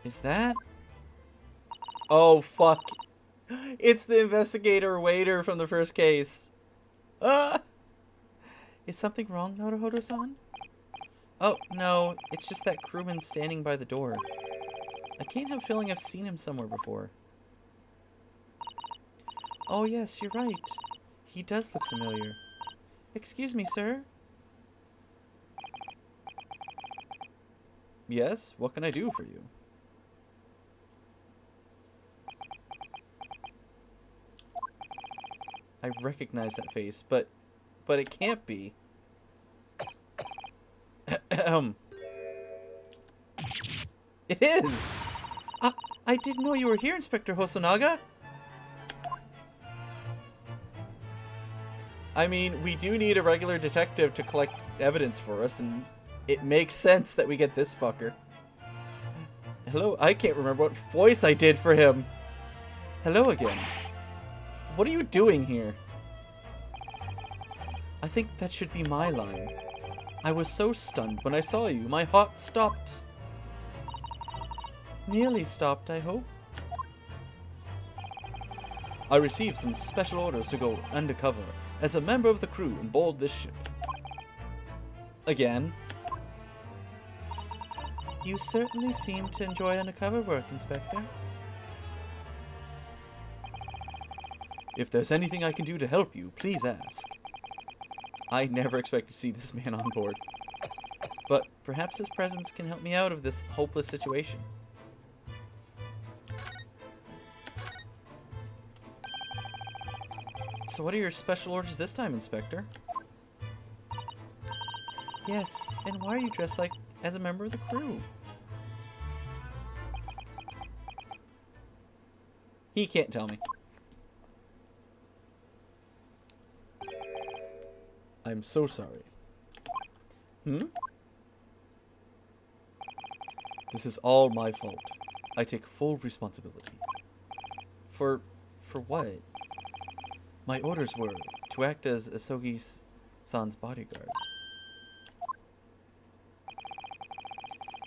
Is that? Oh, fuck. It's the investigator waiter from the first case. Ah! Is something wrong, Naruhodo-san? Oh, no. It's just that crewman standing by the door. I can't have a feeling I've seen him somewhere before. Oh, yes, you're right. He does look familiar. Excuse me, sir? Yes? What can I do for you? I recognize that face, but it can't be. It is! I didn't know you were here, Inspector Hosonaga. I mean, we do need a regular detective to collect evidence for us, and it makes sense that we get this fucker. Hello, I can't remember what voice I did for him. Hello again. What are you doing here? I think that should be my line. I was so stunned when I saw you, my heart stopped. Nearly stopped, I hope. I received some special orders to go undercover as a member of the crew on board this ship. Again. You certainly seem to enjoy undercover work, Inspector. If there's anything I can do to help you, please ask. I never expected to see this man on board. But perhaps his presence can help me out of this hopeless situation. So what are your special orders this time, Inspector? Yes, and why are you dressed like as a member of the crew? He can't tell me. I'm so sorry. This is all my fault. I take full responsibility. For what? My orders were to act as Asogi-san's bodyguard.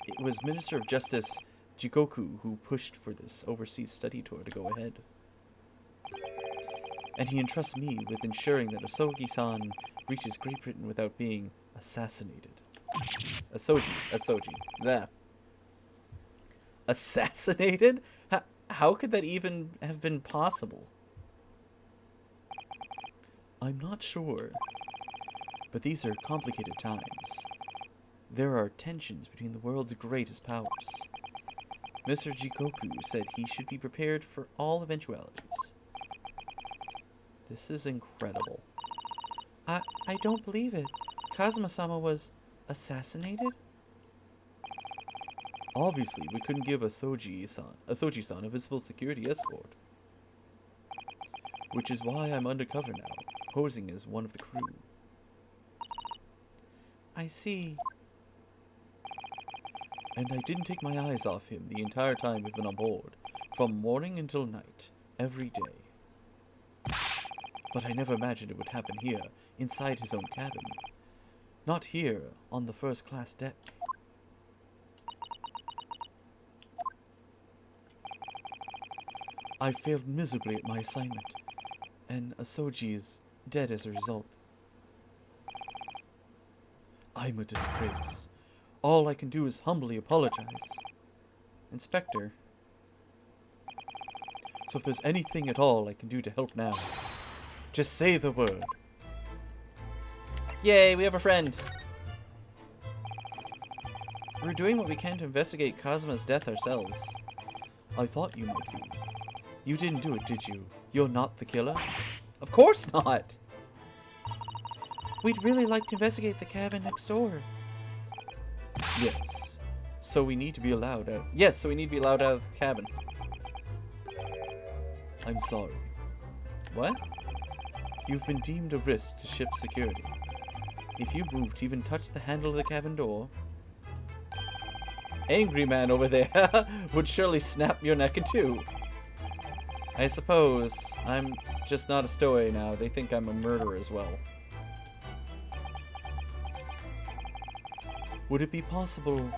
It was Minister of Justice Jikoku who pushed for this overseas study tour to go ahead. And he entrusts me with ensuring that Asogi-san reaches Great Britain without being assassinated. Asogi. There. Assassinated? How could that even have been possible? I'm not sure. But these are complicated times. There are tensions between the world's greatest powers. Mr. Jikoku said he should be prepared for all eventualities. This is incredible. I don't believe it. Kazuma-sama was assassinated? Obviously, we couldn't give Asogi-san a visible security escort. Which is why I'm undercover now, posing as one of the crew. I see. And I didn't take my eyes off him the entire time we've been on board, from morning until night, every day. But I never imagined it would happen here, inside his own cabin. Not here, on the first-class deck. I failed miserably at my assignment, and Asogi is dead as a result. I'm a disgrace. All I can do is humbly apologize. Inspector. So if there's anything at all I can do to help now, just say the word. Yay, we have a friend. We're doing what we can to investigate Kazuma's death ourselves. I thought you might be. You didn't do it, did you? You're not the killer? Of course not! We'd really like to investigate the cabin next door. Yes. So we need to be allowed out. Yes, so we need to be allowed out of the cabin. I'm sorry. What? You've been deemed a risk to ship's security. If you move to even touch the handle of the cabin door, angry man over there would surely snap your neck in two. I suppose I'm just not a stowaway now. They think I'm a murderer as well. Would it be possible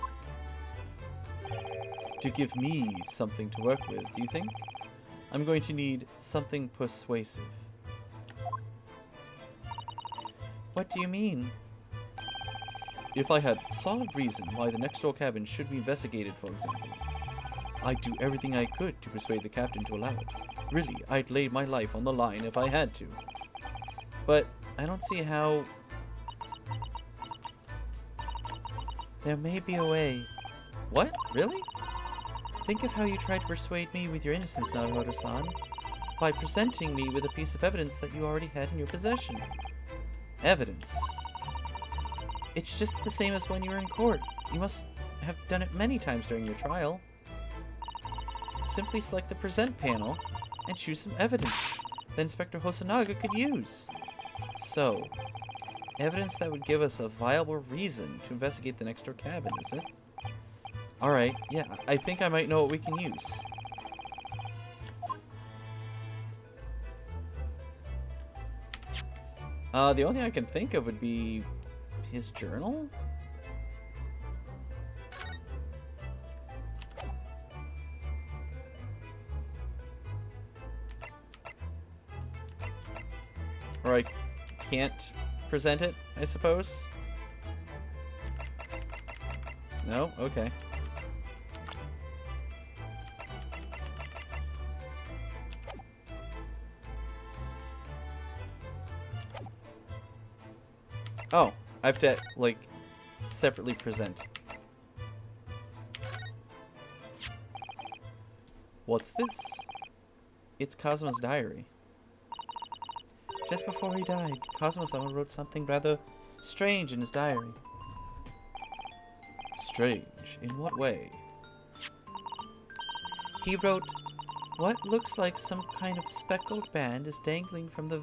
to give me something to work with, do you think? I'm going to need something persuasive. What do you mean? If I had solid reason why the next door cabin should be investigated, for example, I'd do everything I could to persuade the captain to allow it. Really, I'd lay my life on the line if I had to. But I don't see how... There may be a way. What? Really? Think of how you tried to persuade me with your innocence, Naruhodo-san, by presenting me with a piece of evidence that you already had in your possession. Evidence? It's just the same as when you were in court. You must have done it many times during your trial. Simply select the present panel and choose some evidence that Inspector Hosonaga could use. So, evidence that would give us a viable reason to investigate the next door cabin, is it? Alright, yeah, I think I might know what we can use. The only thing I can think of would be his journal? Or I can't present it, I suppose? No? Okay. Oh, I have to, like, separately present. What's this? It's Kazuma's diary. Just before he died, Kazuma-sama wrote something rather strange in his diary. Strange? In what way? He wrote, "What looks like some kind of speckled band is dangling from the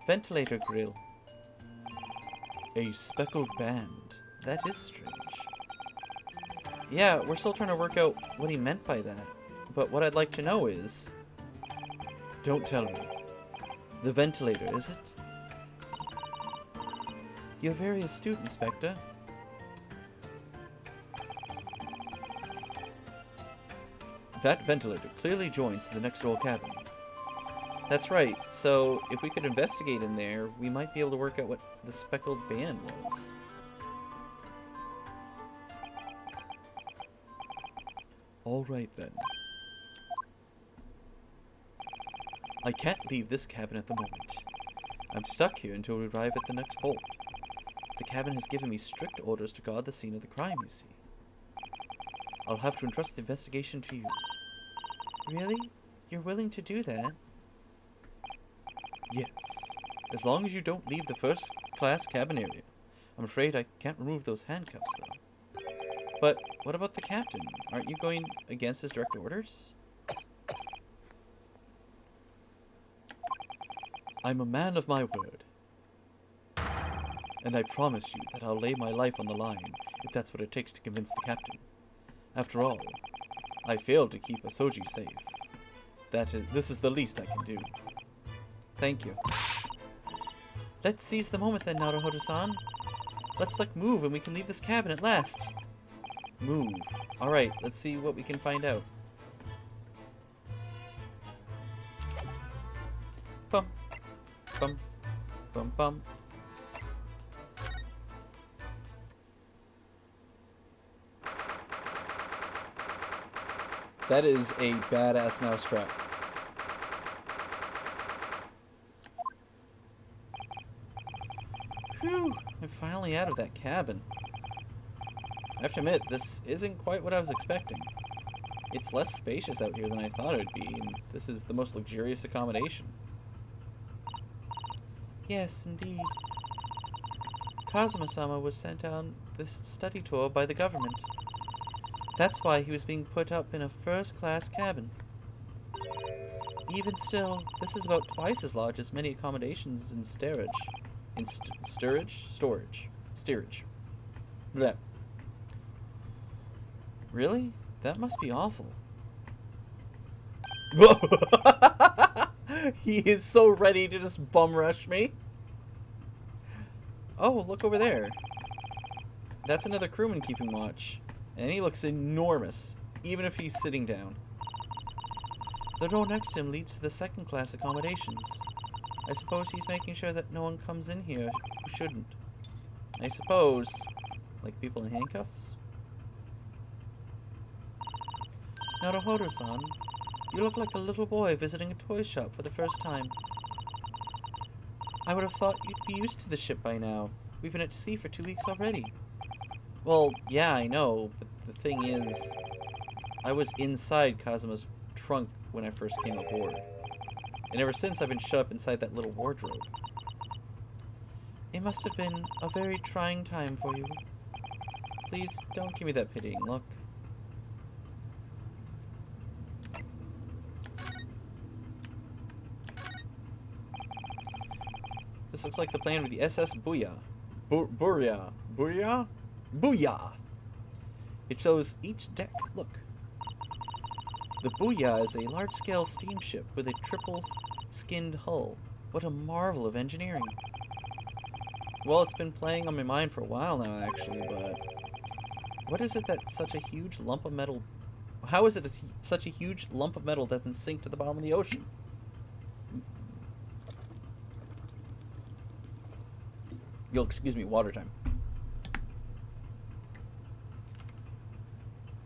ventilator grill." A speckled band? That is strange. Yeah, we're still trying to work out what he meant by that. But what I'd like to know is... Don't tell me. The ventilator, is it? You're very astute, Inspector. That ventilator clearly joins the next door cabin. That's right, so if we could investigate in there, we might be able to work out what the speckled band was. Alright then. I can't leave this cabin at the moment. I'm stuck here until we arrive at the next port. The cabin has given me strict orders to guard the scene of the crime, you see. I'll have to entrust the investigation to you. Really? You're willing to do that? Yes. As long as you don't leave the first-class cabin area. I'm afraid I can't remove those handcuffs, though. But what about the captain? Aren't you going against his direct orders? I'm a man of my word. And I promise you that I'll lay my life on the line if that's what it takes to convince the captain. After all, I failed to keep Asoji safe. This is the least I can do. Thank you. Let's seize the moment then, Naruhodo-san. Let's move and we can leave this cabin at last. Move. Alright, let's see what we can find out. Bum. Bum. Bum bum. That is a badass mousetrap. Whew, I'm finally out of that cabin. I have to admit, this isn't quite what I was expecting. It's less spacious out here than I thought it would be, and this is the most luxurious accommodation. Yes, indeed. Kazuma-sama was sent on this study tour by the government. That's why he was being put up in a first-class cabin. Even still, this is about twice as large as many accommodations in steerage. Storage. Blech. Really? That must be awful. He is so ready to just bum rush me. Oh, look over there. That's another crewman keeping watch. And he looks enormous. even if he's sitting down. The door next to him leads to the second-class accommodations. I suppose he's making sure that no one comes in here who shouldn't. I suppose. Like people in handcuffs? Naruhodo-san, you look like a little boy visiting a toy shop for the first time. I would have thought you'd be used to the ship by now. We've been at sea for 2 weeks already. Well, yeah, I know, but the thing is, I was inside Kazuma's trunk when I first came aboard. And ever since, I've been shut up inside that little wardrobe. It must have been a very trying time for you. Please don't give me that pitying look. This looks like the plan with the SS Booyah. Booyah! It shows each deck. Look. The Booyah is a large-scale steamship with a triple-skinned hull. What a marvel of engineering. Well, it's been playing on my mind for a while now, actually, but... What is it that such a huge lump of metal... How is it such a huge lump of metal doesn't sink to the bottom of the ocean? You'll excuse me, water time.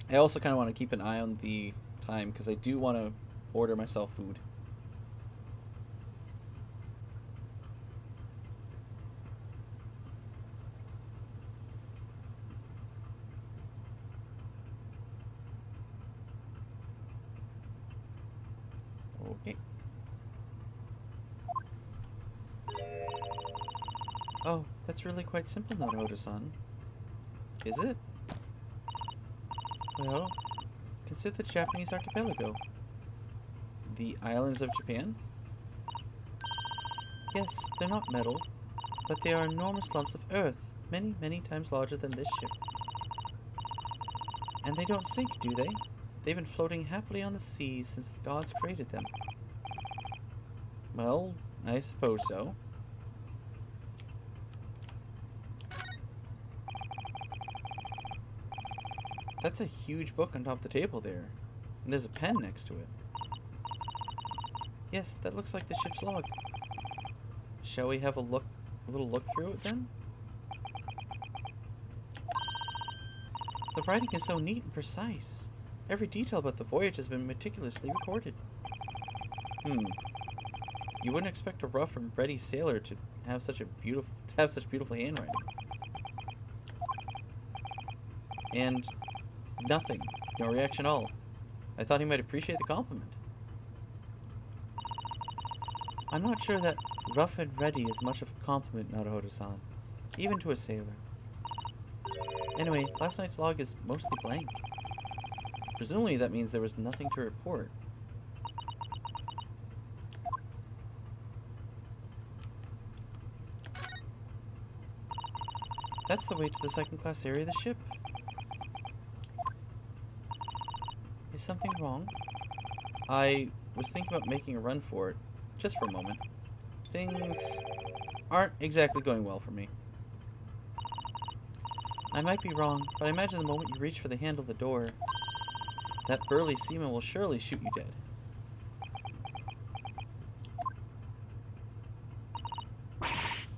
I also kind of want to keep an eye on the time because I do want to order myself food. Okay. Oh, that's really quite simple, Naruhodo-san. Is it? Well, consider the Japanese archipelago. The islands of Japan? Yes, they're not metal, but they are enormous lumps of earth, many, many times larger than this ship. And they don't sink, do they? They've been floating happily on the seas since the gods created them. Well, I suppose so. That's a huge book on top of the table there. And there's a pen next to it. Yes, that looks like the ship's log. Shall we have a little look through it then? The writing is so neat and precise. Every detail about the voyage has been meticulously recorded. You wouldn't expect a rough and ready sailor to have such beautiful handwriting. And nothing. No reaction at all. I thought he might appreciate the compliment. I'm not sure that rough and ready is much of a compliment, Naruhodo-san. Even to a sailor. Anyway, last night's log is mostly blank. Presumably that means there was nothing to report. That's the way to the second-class area of the ship. Is something wrong? I was thinking about making a run for it, just for a moment. Things aren't exactly going well for me. I might be wrong, but I imagine the moment you reach for the handle of the door, that burly seaman will surely shoot you dead.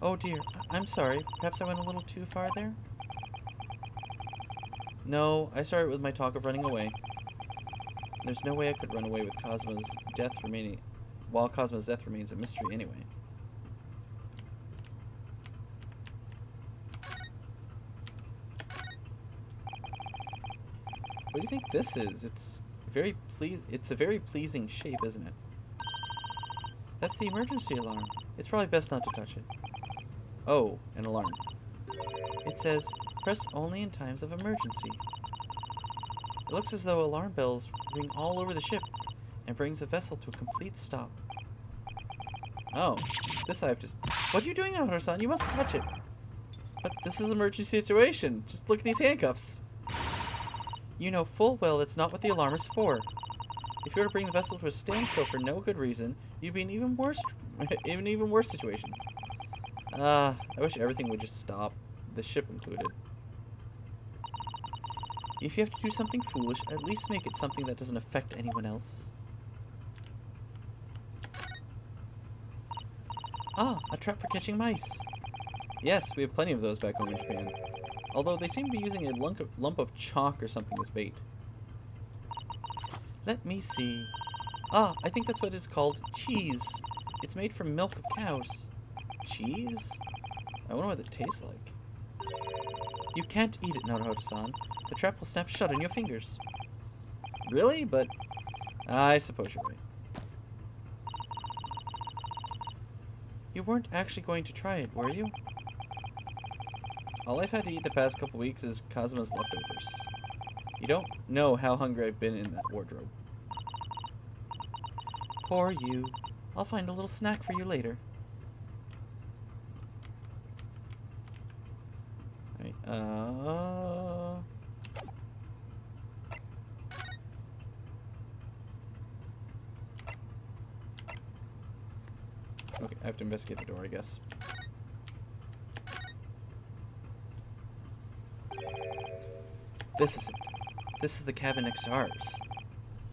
Oh dear, I'm sorry. Perhaps I went a little too far there? No, I started with my talk of running away. There's no way I could run away with Cosmo's death remaining, while Cosmo's death remains a mystery anyway. What do you think this is? It's a very pleasing shape, isn't it? That's the emergency alarm. It's probably best not to touch it. Oh, an alarm. It says, press only in times of emergency. It looks as though alarm bells ring all over the ship and brings the vessel to a complete stop. Oh, this I have to... What are you doing, Naruhodo-san? You mustn't touch it. But this is an emergency situation. Just look at these handcuffs. You know full well that's not what the alarm is for. If you were to bring the vessel to a standstill for no good reason, you'd be in an even worse situation. I wish everything would just stop, the ship included. If you have to do something foolish, at least make it something that doesn't affect anyone else. Ah, a trap for catching mice. Yes, we have plenty of those back home in Japan. Although they seem to be using a lump of chalk or something as bait. Let me see. Ah, I think that's what it's called. Cheese. It's made from milk of cows. Cheese? I wonder what it tastes like. You can't eat it, Naruto-san. The trap will snap shut on your fingers. Really? But I suppose you're right. You weren't actually going to try it, were you? All I've had to eat the past couple weeks is Kazuma's leftovers. You don't know how hungry I've been in that wardrobe. Poor you. I'll find a little snack for you later. Right, okay, I have to investigate the door, I guess. This is it. This is the cabin next to ours.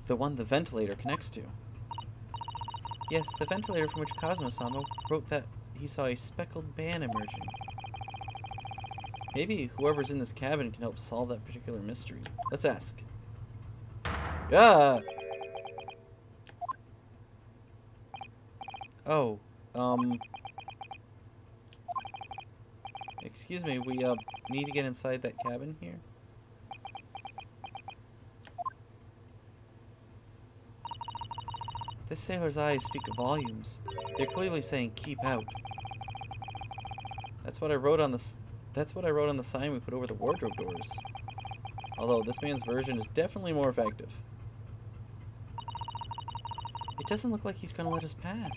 The one the ventilator connects to. Yes, the ventilator from which Kazuma-sama wrote that he saw a speckled man emerging. Maybe whoever's in this cabin can help solve that particular mystery. Let's ask. Ah! Oh, excuse me, we, need to get inside that cabin here? This sailor's eyes speak volumes. They're clearly saying, keep out. That's what I wrote on the sign we put over the wardrobe doors. Although this man's version is definitely more effective. It doesn't look like he's gonna let us pass.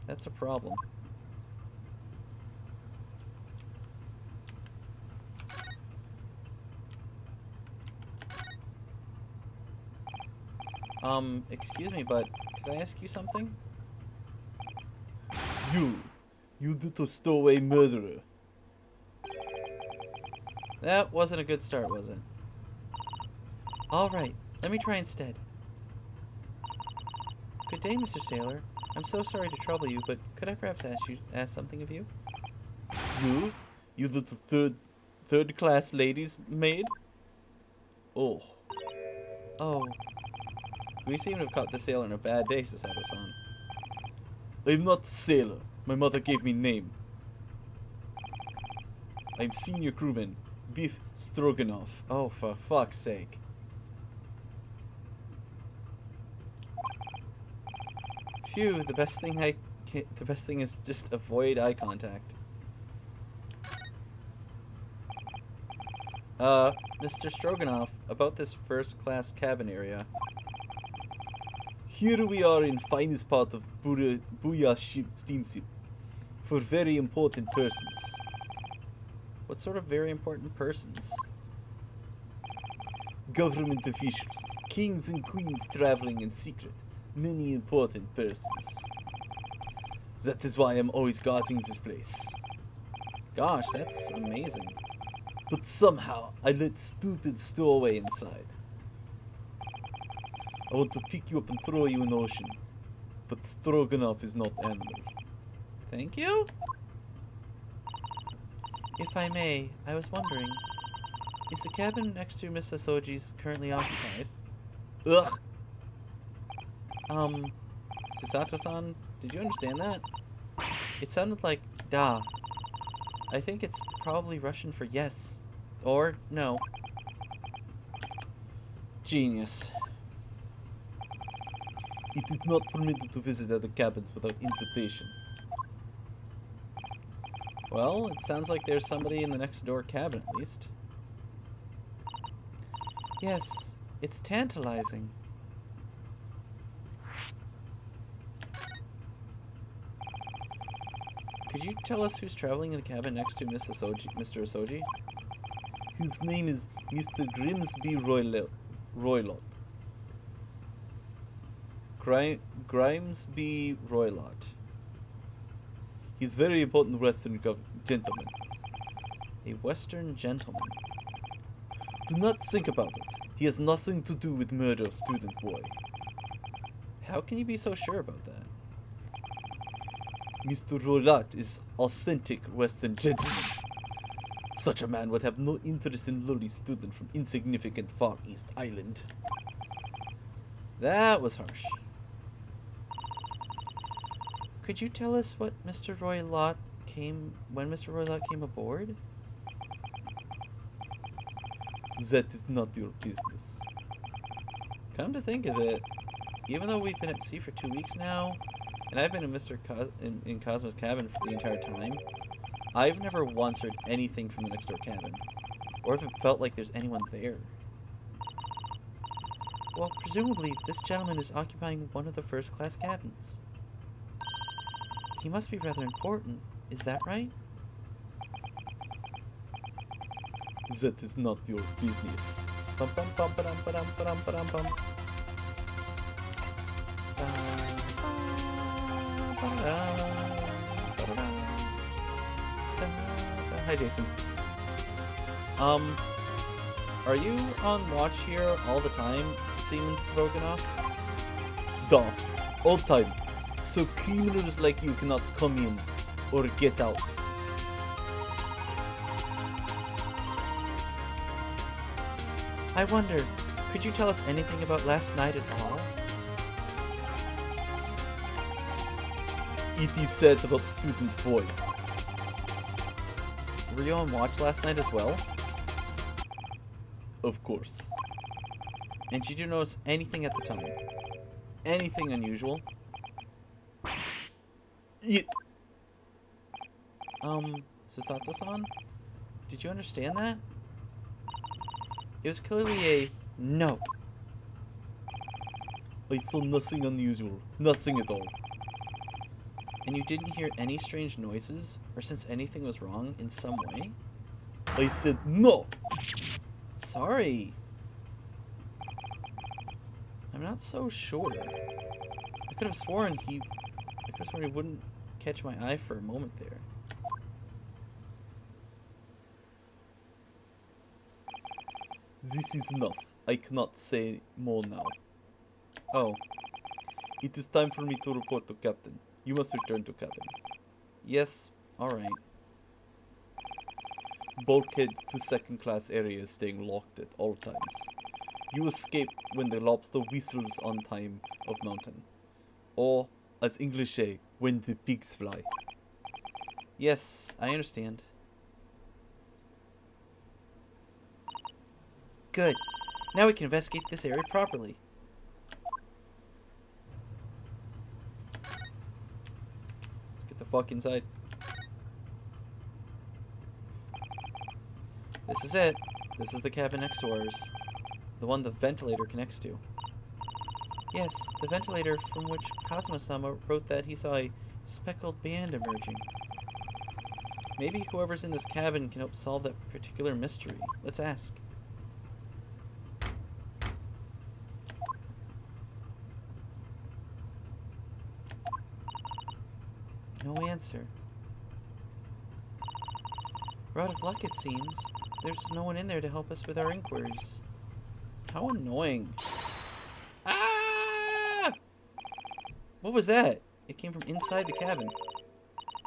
That's a problem. Excuse me, but could I ask you something? You little stowaway murderer. That wasn't a good start, was it? Alright, let me try instead. Good day, Mr. Sailor. I'm so sorry to trouble you, but could I perhaps ask something of you? You little third-class lady's maid? Oh. Oh. We seem to have caught the sailor on a bad day, Susato-san. I'm not a sailor. My mother gave me name. I'm senior crewman, Beef Stroganoff. Oh, for fuck's sake. Phew, the best thing is just avoid eye contact. Mr. Stroganoff, about this first-class cabin area. Here we are in finest part of Booyah steamship for very important persons. What sort of very important persons? Government officials, kings and queens traveling in secret, many important persons. That is why I'm always guarding this place. Gosh, that's amazing. But somehow I let stupid stowaway inside. I want to pick you up and throw you in the ocean, but Stroganoff is not animal. Thank you? If I may, I was wondering, is the cabin next to Miss Asoji's currently occupied? Ugh! Susato-san, did you understand that? It sounded like da. I think it's probably Russian for yes, or no. Genius. It is not permitted to visit other cabins without invitation. Well, it sounds like there's somebody in the next door cabin at least. Yes, it's tantalizing. Could you tell us who's traveling in the cabin next to Mr. Asoji? His name is Mr. Grimsby Roylott. Grimsby Roylott. He's very important Western gentleman. A Western gentleman. Do not think about it. He has nothing to do with murder of student boy. How can you be so sure about that? Mr. Rolat is authentic Western gentleman. Such a man would have no interest in lowly student from insignificant Far East Island. That was harsh. Could you tell us what Mr. Roylott when Mr. Roylott came aboard? That is not your business. Come to think of it, even though we've been at sea for 2 weeks now, and I've been in Cosmo's cabin for the entire time, I've never once heard anything from the next door cabin, or if it felt like there's anyone there. Well, presumably this gentleman is occupying one of the first-class cabins. He must be rather important, is that right? That is not your business. Bum bum bum ba dum ba dum ba dum ba dum bum. Hi, Jason. Are you on watch here all the time, Seaman Stroganoff? Duh, all time. So criminals like you cannot come in or get out. I wonder, could you tell us anything about last night at all? It is said about student boy. Were you on watch last night as well? Of course. And did you notice anything at the time? Anything unusual? Susato-san? Did you understand that? It was clearly a no. I saw nothing unusual. Nothing at all. And you didn't hear any strange noises or sense anything was wrong in some way? I said no! Sorry. I'm not so sure. I could have sworn he wouldn't catch my eye for a moment there. This is enough. I cannot say more now. Oh. It is time for me to report to Captain. You must return to cabin. Yes, alright. Bulkhead to second class area is staying locked at all times. You escape when the lobster whistles on time of mountain. Or, as English say, when the pigs fly. Yes, I understand. Good. Now we can investigate this area properly. Let's get the fuck inside. This is it. This is the cabin next to ours. The one the ventilator connects to. Yes, the ventilator from which Kazuma-sama wrote that he saw a speckled band emerging. Maybe whoever's in this cabin can help solve that particular mystery. Let's ask. No answer. We're out of luck, it seems. There's no one in there to help us with our inquiries. How annoying. Ah! What was that? It came from inside the cabin.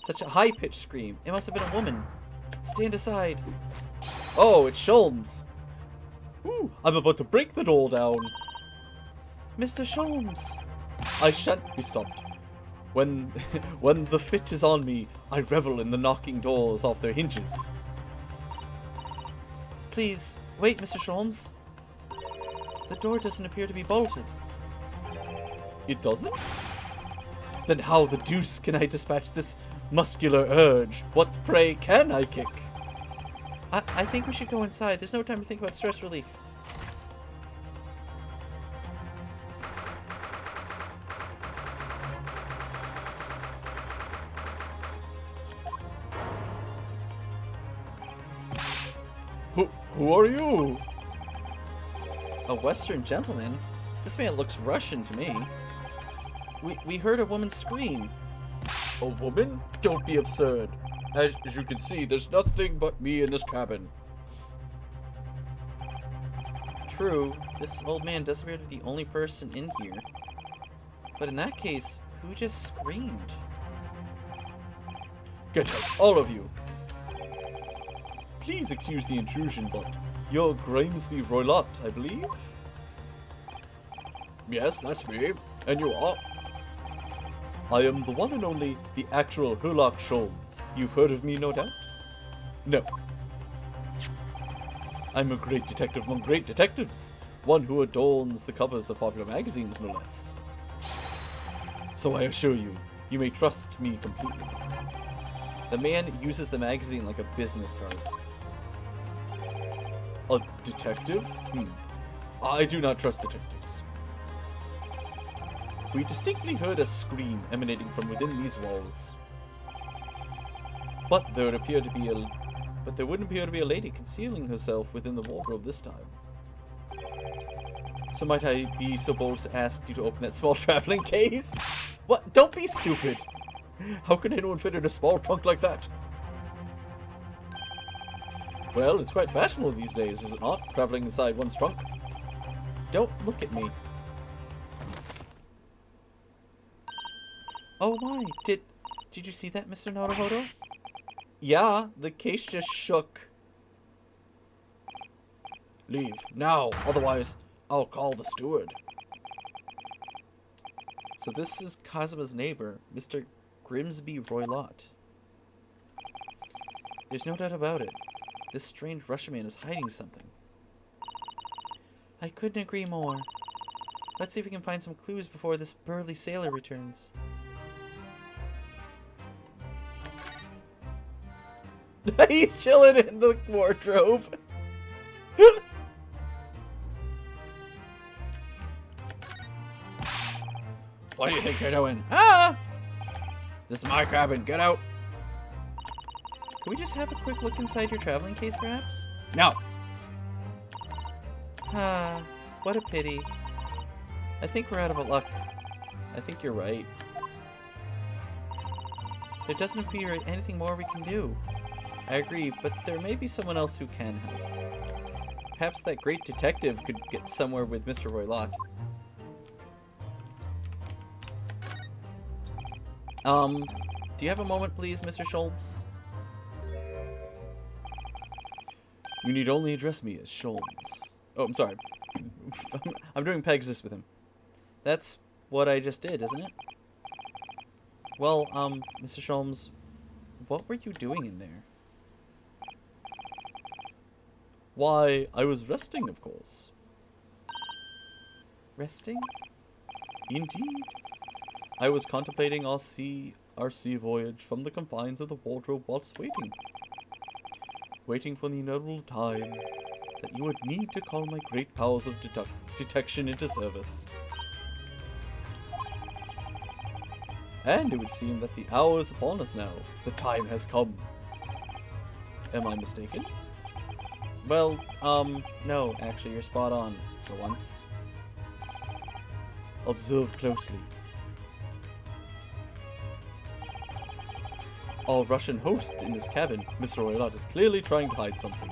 Such a high-pitched scream. It must have been a woman. Stand aside. Oh, it's Sholmes. Ooh, I'm about to break the door down. Mr. Sholmes. I shan't be stopped. When the fit is on me, I revel in the knocking doors off their hinges. Please, wait, Mr. Sholmes. The door doesn't appear to be bolted. It doesn't? Then how the deuce can I dispatch this muscular urge? What, pray, can I kick? I think we should go inside. There's no time to think about stress relief. Who are you? A Western gentleman? This man looks Russian to me. We heard a woman scream. A woman? Don't be absurd. As you can see, there's nothing but me in this cabin. True, this old man does appear to be the only person in here. But in that case, who just screamed? Get out, all of you! Please excuse the intrusion, but you're Grimsby Roylott, I believe? Yes, that's me. And you are? I am the one and only, the actual Sherlock Holmes. You've heard of me, no doubt? No. I'm a great detective among great detectives. One who adorns the covers of popular magazines, no less. So I assure you, you may trust me completely. The man uses the magazine like a business card. A detective? I do not trust detectives. We distinctly heard a scream emanating from within these walls. But there wouldn't appear to be a lady concealing herself within the wardrobe this time. So might I be so bold to ask you to open that small traveling case? What? Don't be stupid! How could anyone fit in a small trunk like that? Well, it's quite fashionable these days, is it not? Traveling inside one's trunk. Don't look at me. Oh my, did you see that, Mr. Naruhodo? Yeah, the case just shook. Leave, now, otherwise I'll call the steward. So this is Kazuma's neighbor, Mr. Grimsby Roylott. There's no doubt about it. This strange Russian man is hiding something. I couldn't agree more. Let's see if we can find some clues before this burly sailor returns. He's chilling in the wardrobe. What do you think you're doing? Ah! This is my cabin. Get out. Can we just have a quick look inside your traveling case, perhaps? No. Ah, what a pity. I think we're out of luck. I think you're right. There doesn't appear anything more we can do. I agree, but there may be someone else who can help. Perhaps that great detective could get somewhere with Mr. Roylott. Do you have a moment, please, Mr. Sholmes? You need only address me as Sholmes. Oh, I'm sorry. I'm doing Pegasus with him. That's what I just did, isn't it? Well, Mr. Sholmes, what were you doing in there? Why, I was resting, of course. Resting? Indeed. I was contemplating our sea voyage from the confines of the wardrobe whilst waiting. Waiting for the inevitable time that you would need to call my great powers of detection into service. And it would seem that the hour is upon us now. The time has come. Am I mistaken? Well, no, actually, you're spot on, for once. Observe closely. Our Russian host in this cabin, Mr. Roylott, is clearly trying to hide something.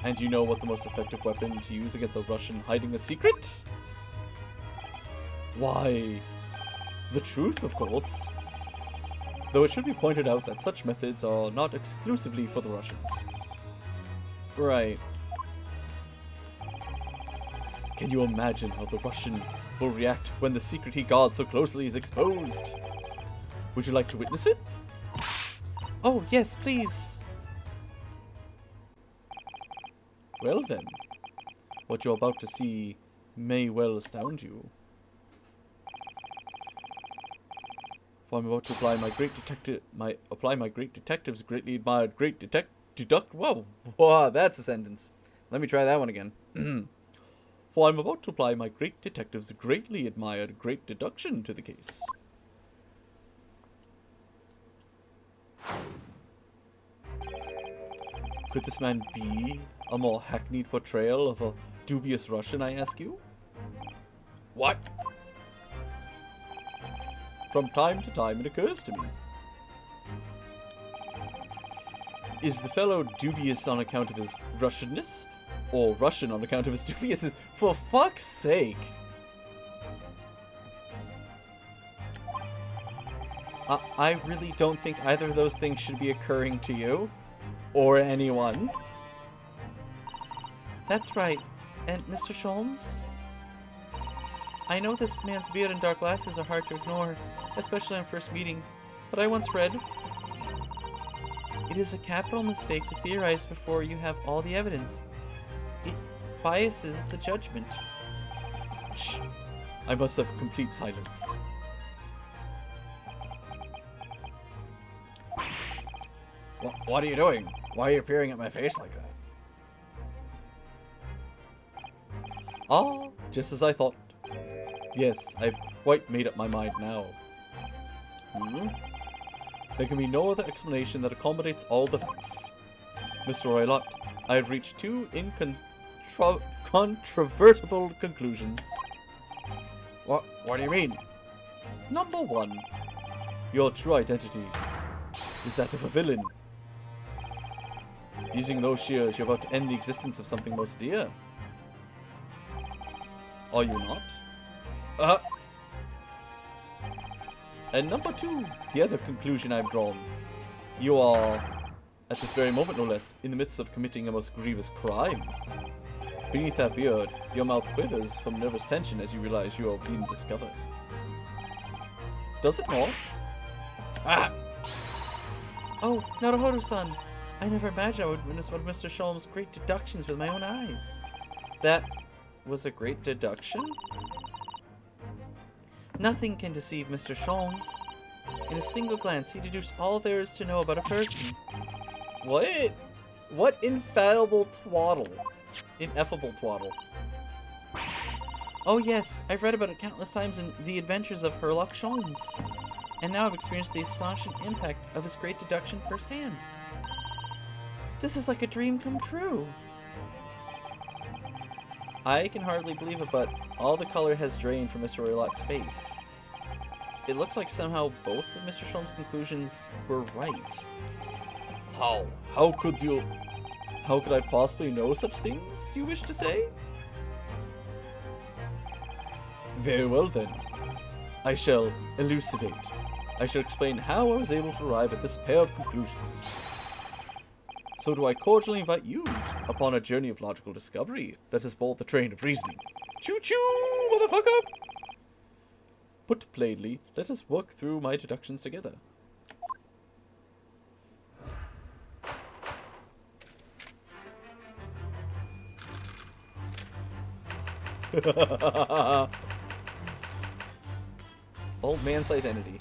And you know what the most effective weapon to use against a Russian hiding a secret? Why, the truth, of course. Though it should be pointed out that such methods are not exclusively for the Russians. Right. Can you imagine how the Russian will react when the secret he guards so closely is exposed? Would you like to witness it? Oh, yes, please. Well then, what you're about to see may well astound you. For I'm about to apply my great detective's greatly admired whoa, that's a sentence. Let me try that one again. For I'm about to apply my great detective's greatly admired great deduction to the case. Could this man be a more hackneyed portrayal of a dubious Russian, I ask you? What? From time to time it occurs to me. Is the fellow dubious on account of his Russianness, or Russian on account of his dubiousness. For fuck's sake! I really don't think either of those things should be occurring to you. Or anyone. That's right. And Mr. Sholmes? I know this man's beard and dark glasses are hard to ignore, especially on first meeting, but I once read, "It is a capital mistake to theorize before you have all the evidence. It biases the judgment." Shh! I must have complete silence. What are you doing? Why are you peering at my face like that? Ah, just as I thought. Yes, I've quite made up my mind now. There can be no other explanation that accommodates all the facts. Mr. Roylott, I have reached two incontrovertible conclusions. What do you mean? Number one, your true identity is that of a villain. Using those shears, you're about to end the existence of something most dear. Are you not? And number two, the other conclusion I've drawn. You are, at this very moment no less, in the midst of committing a most grievous crime. Beneath that beard, your mouth quivers from nervous tension as you realize you are being discovered. Does it not? Ah! Oh, Naruhodo-san! I never imagined I would witness one of Mr. Sholmes' great deductions with my own eyes. That was a great deduction? Nothing can deceive Mr. Sholmes. In a single glance, he deduced all there is to know about a person. What? What infallible twaddle? Ineffable twaddle. Oh yes, I've read about it countless times in The Adventures of Sherlock Sholmes. And now I've experienced the astonishing impact of his great deduction firsthand. This is like a dream come true. I can hardly believe it, but all the color has drained from Mr. Roylott's face. It looks like somehow both of Mr. Sholmes' conclusions were right. How? How could I possibly know such things, you wish to say? Very well then. I shall elucidate. I shall explain how I was able to arrive at this pair of conclusions. So do I cordially invite you upon a journey of logical discovery. Let us board the train of reasoning. Choo-choo, motherfucker! Put plainly, let us work through my deductions together. Old man's identity.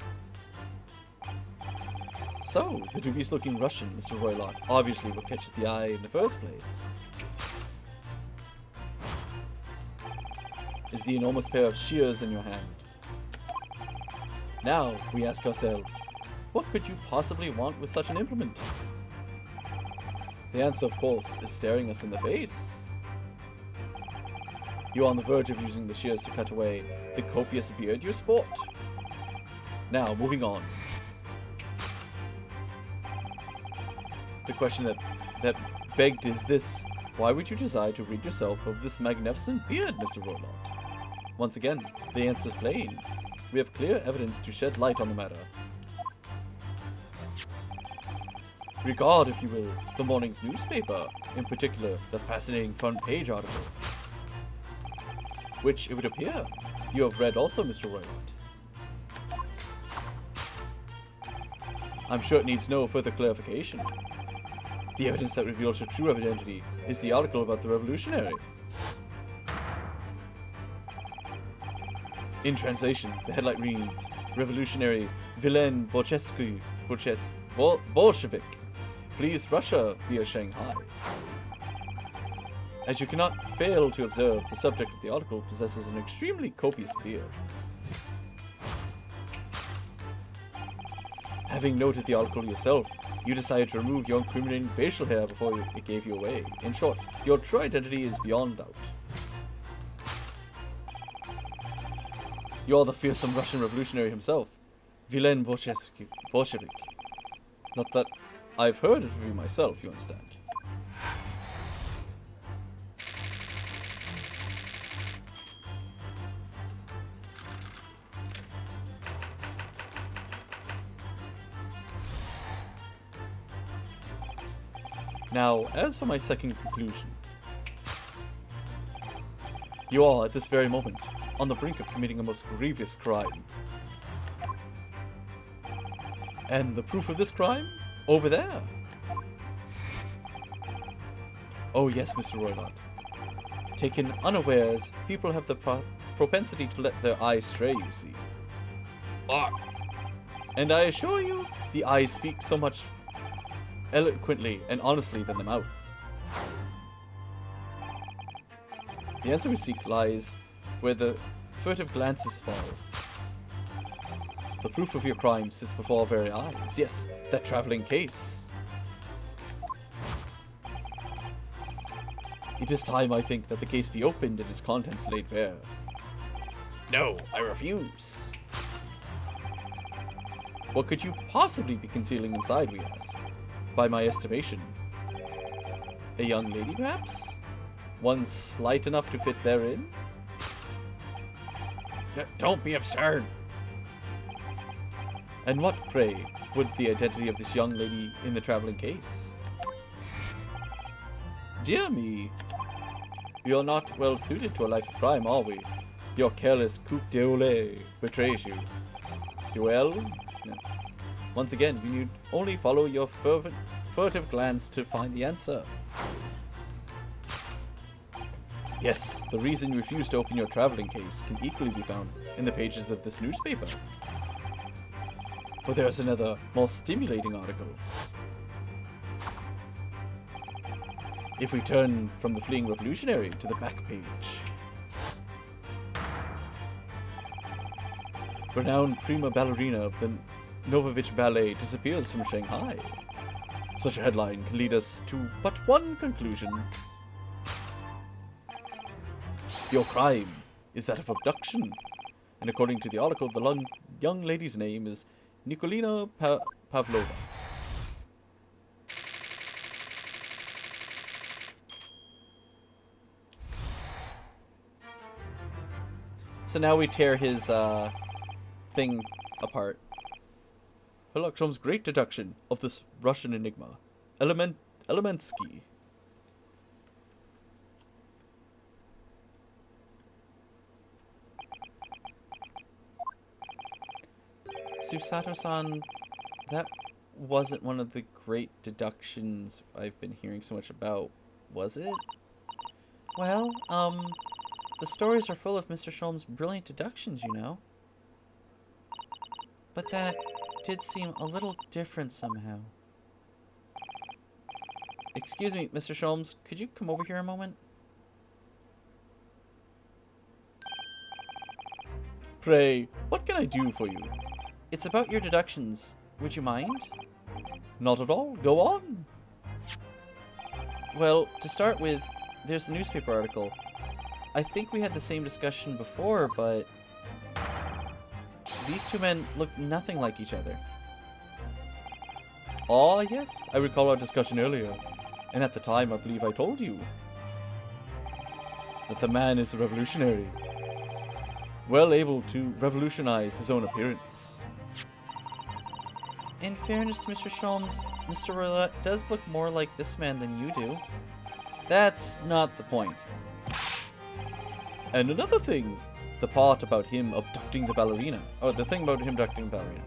So, the dubious-looking Russian, Mr. Roylott, obviously what catches the eye in the first place is the enormous pair of shears in your hand. Now, we ask ourselves, what could you possibly want with such an implement? The answer, of course, is staring us in the face. You are on the verge of using the shears to cut away the copious beard you sport. Now, moving on. The question that begged is this: why would you decide to rid yourself of this magnificent beard, Mr. Roylott? Once again, the answer is plain. We have clear evidence to shed light on the matter. Regard, if you will, the morning's newspaper, in particular, the fascinating front page article, which, it would appear, you have read also, Mr. Roylott. I'm sure it needs no further clarification. The evidence that reveals your true identity is the article about the revolutionary. In translation, the headline reads, "Revolutionary villain Bolshevik flees Russia via Shanghai." As you cannot fail to observe, the subject of the article possesses an extremely copious beard. Having noted the article yourself, you decided to remove your incriminating facial hair before it gave you away. In short, your true identity is beyond doubt. You are the fearsome Russian revolutionary himself, Vilain Bolshevik. Not that I've heard of you myself, you understand. Now, as for my second conclusion. You are, at this very moment, on the brink of committing a most grievous crime. And the proof of this crime? Over there. Oh yes, Mr. Roylott. Taken unawares, people have the propensity to let their eyes stray, you see. And I assure you, the eyes speak so much eloquently and honestly than the mouth. The answer we seek lies where the furtive glances fall. The proof of your crime sits before our very eyes. Yes, that traveling case. It is time, I think, that the case be opened and its contents laid bare. No, I refuse. What could you possibly be concealing inside, we ask? By my estimation. A young lady, perhaps? One slight enough to fit therein? Don't be absurd! And what, pray, would the identity of this young lady in the traveling case? Dear me! We are not well suited to a life of crime, are we? Your careless coup d'oeil betrays you. Duel? No. Once again, we need only follow your furtive glance to find the answer. Yes, the reason you refuse to open your traveling case can equally be found in the pages of this newspaper. For there's another, more stimulating article. If we turn from the fleeing revolutionary to the back page. Renowned prima ballerina of the Novovich Ballet disappears from Shanghai. Such a headline can lead us to but one conclusion. Your crime is that of abduction. And according to the article, the young lady's name is Nikolina Pavlova. So now we tear his thing apart. Sherlock Holmes' great deduction of this Russian enigma. Elementsky. Susato-san, that wasn't one of the great deductions I've been hearing so much about, was it? Well, the stories are full of Mr. Sholm's brilliant deductions, you know. But that did seem a little different somehow. Excuse me, Mr. Sholmes, could you come over here a moment? Pray, what can I do for you? It's about your deductions. Would you mind? Not at all. Go on. Well, to start with, there's the newspaper article. I think we had the same discussion before, but these two men look nothing like each other. Ah, yes, I recall our discussion earlier. And at the time, I believe I told you that the man is a revolutionary, well able to revolutionize his own appearance. In fairness to Mr. Sholmes, Mr. Roulette does look more like this man than you do. That's not the point. And another thing, the part about him abducting the ballerina. Oh, the thing about him abducting the ballerina.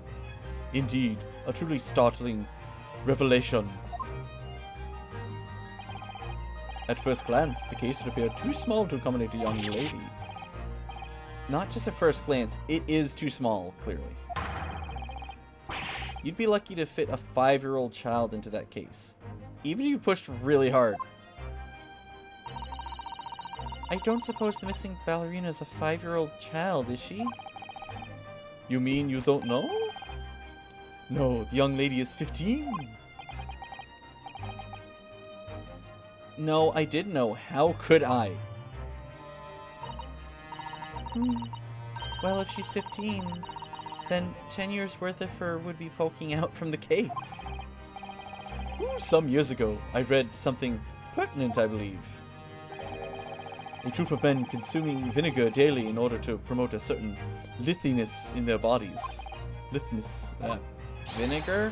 Indeed, a truly startling revelation. At first glance, the case would appear too small to accommodate a young lady. Not just at first glance, it is too small, clearly. You'd be lucky to fit a 5-year-old child into that case, even if you pushed really hard. I don't suppose the missing ballerina is a 5-year-old child, is she? You mean you don't know? No, the young lady is 15. No, I did know. How could I? Well, if she's 15, then 10 years worth of her would be poking out from the case. Ooh, some years ago, I read something pertinent, I believe. A troop of men consuming vinegar daily in order to promote a certain lithiness in their bodies. Vinegar?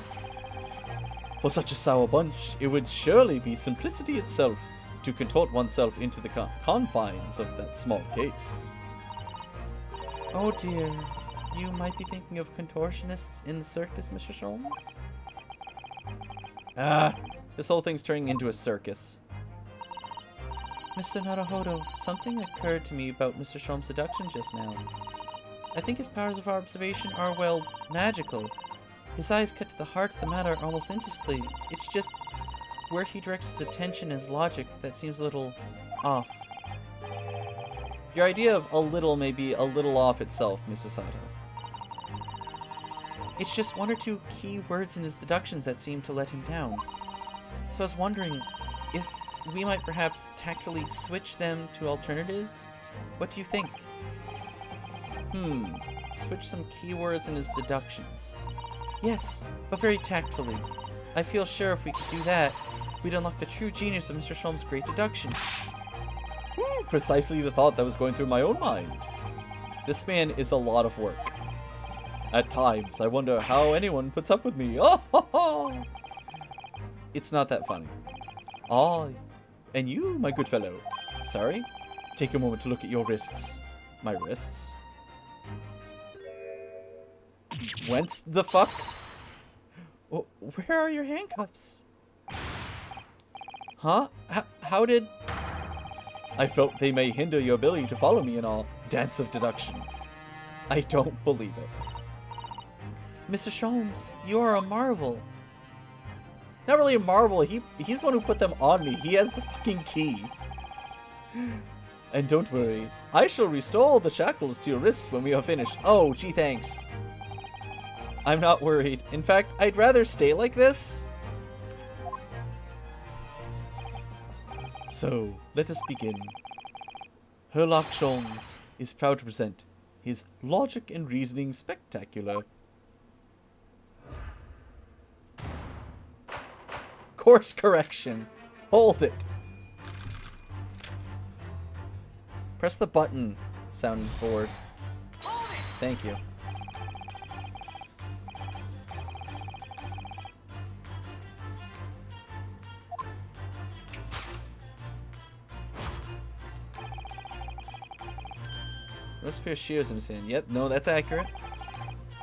For such a sour bunch, it would surely be simplicity itself to contort oneself into the confines of that small case. Oh dear, you might be thinking of contortionists in the circus, Mr. Sholmes? Ah, this whole thing's turning into a circus. Mr. Naruhodo, something occurred to me about Mr. Sholmes' seduction just now. I think his powers of observation are, well, magical. His eyes cut to the heart of the matter almost instantly. It's just where he directs his attention and his logic that seems a little off. Your idea of a little may be a little off itself, Mrs. Sato. It's just one or two key words in his deductions that seem to let him down. So I was wondering if we might perhaps tactfully switch them to alternatives? What do you think? Switch some keywords in his deductions. Yes, but very tactfully. I feel sure if we could do that, we'd unlock the true genius of Mr. Sholmes' great deduction. Precisely the thought that was going through my own mind. This man is a lot of work. At times, I wonder how anyone puts up with me. Oh, it's not that funny. Ah, and you, my good fellow. Sorry? Take a moment to look at your wrists. My wrists? Whence the fuck? Where are your handcuffs? Huh? How did... I felt they may hinder your ability to follow me in our dance of deduction. I don't believe it. Mr. Sholmes, you are a marvel. Not really a marvel, he's the one who put them on me. He has the fucking key. And don't worry, I shall restore the shackles to your wrists when we are finished. Oh, gee thanks. I'm not worried. In fact, I'd rather stay like this. So, let us begin. Herlock Sholmes is proud to present his Logic and Reasoning Spectacular. Course correction. Hold it. Press the button, sounding board. Thank you. Let's pair shears in his hand. Yep, no, that's accurate.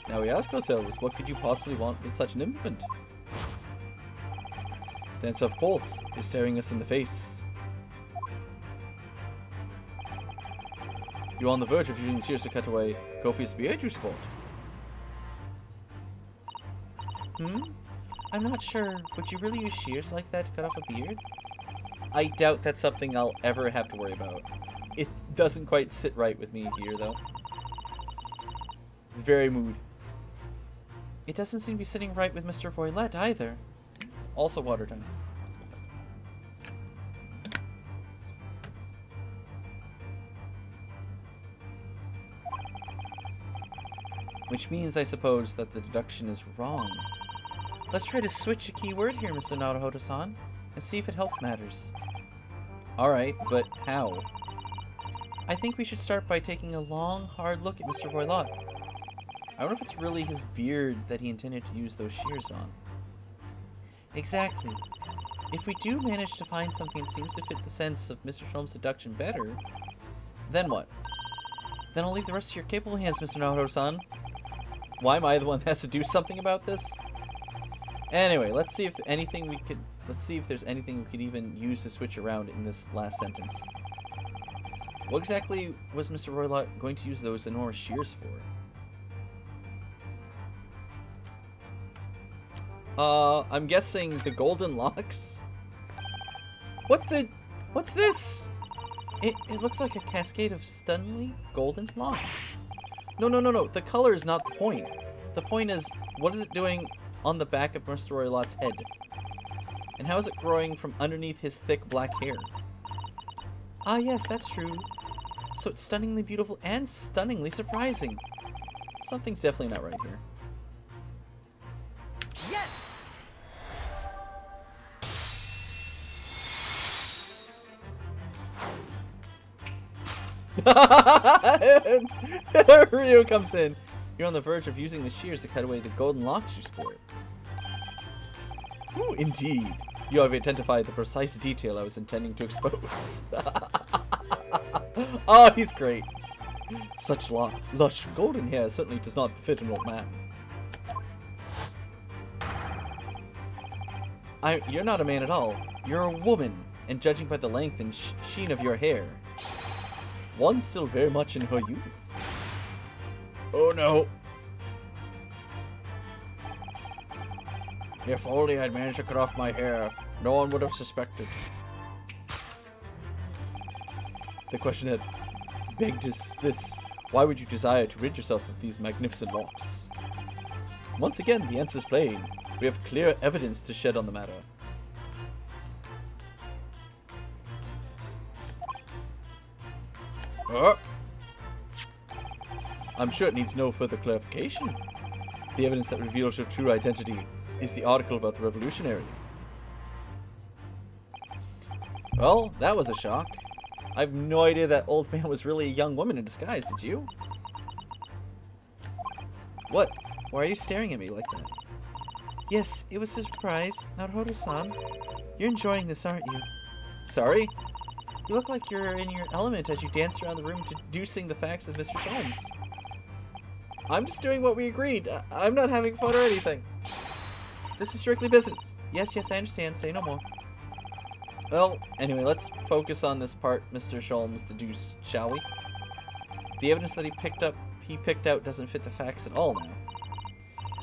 Now we ask ourselves, what could you possibly want with such an implement? The answer, of course, is staring us in the face. You're on the verge of using the shears to cut away copious beard you sport. I'm not sure. Would you really use shears like that to cut off a beard? I doubt that's something I'll ever have to worry about. It doesn't quite sit right with me here, though. It's very mood. It doesn't seem to be sitting right with Mr. Roylette either. Also water time. Which means, I suppose, that the deduction is wrong. Let's try to switch a key word here, Mr. Naruhodo-san, and see if it helps matters. Alright, but how? I think we should start by taking a long, hard look at Mr. Roylott. I wonder if it's really his beard that he intended to use those shears on. Exactly. If we do manage to find something that seems to fit the sense of Mr. Sholmes' deduction better, then what? Then I'll leave the rest to your capable hands, Mr. Naruhodo-san. Why am I the one that has to do something about this? Anyway, let's see if there's anything we could even use to switch around in this last sentence. What exactly was Mr. Roylott going to use those enormous shears for? I'm guessing the golden locks? What's this? It looks like a cascade of stunningly golden locks. No, the color is not the point. The point is, what is it doing on the back of Mr. Roylott's head? And how is it growing from underneath his thick black hair? Ah yes, that's true. So it's stunningly beautiful and stunningly surprising. Something's definitely not right here. Yes! Ryu comes in. You're on the verge of using the shears to cut away the golden locks you sport. Ooh, indeed. You have identified the precise detail I was intending to expose. Oh, he's great. Such lush golden hair certainly does not befit an old man. You're not a man at all. You're a woman, and judging by the length and sheen of your hair, one still very much in her youth. Oh no. If only I'd managed to cut off my hair, no one would have suspected. The question that begged is this: why would you desire to rid yourself of these magnificent locks? Once again, the answer is plain. We have clear evidence to shed on the matter. I'm sure it needs no further clarification. The evidence that reveals your true identity is the article about the revolutionary. Well, that was a shock. I have no idea that old man was really a young woman in disguise, did you? What? Why are you staring at me like that? Yes, it was a surprise, Naruto-san. You're enjoying this, aren't you? Sorry? You look like you're in your element as you dance around the room deducing the facts of Mr. Sholmes. I'm just doing what we agreed. I'm not having fun or anything. This is strictly business. Yes, I understand. Say no more. Well, anyway, let's focus on this part Mr. Sholmes deduced, shall we? The evidence that he picked out doesn't fit the facts at all now.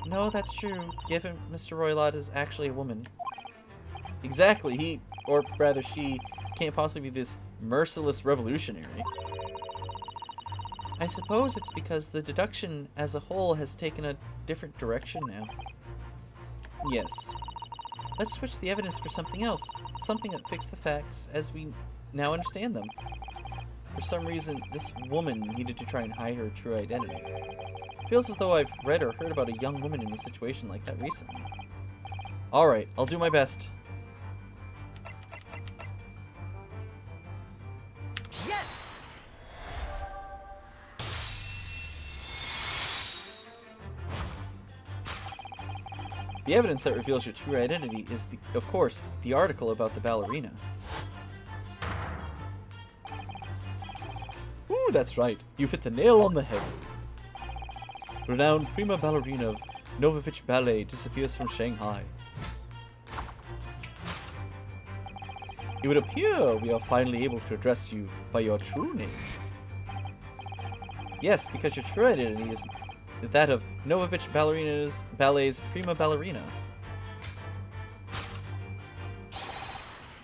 No, that's true, given Mr. Roylott is actually a woman. Exactly, he, or rather she, can't possibly be this merciless revolutionary. I suppose it's because the deduction as a whole has taken a different direction now. Yes. Let's switch the evidence for something else. Something that fixes the facts as we now understand them. For some reason, this woman needed to try and hide her true identity. Feels as though I've read or heard about a young woman in a situation like that recently. Alright, I'll do my best. Yes! The evidence that reveals your true identity is, of course, the article about the ballerina. Ooh, that's right. You've hit the nail on the head. Renowned prima ballerina of Novovich Ballet disappears from Shanghai. It would appear we are finally able to address you by your true name. Yes, because your true identity is that of Novovich Ballet's prima ballerina.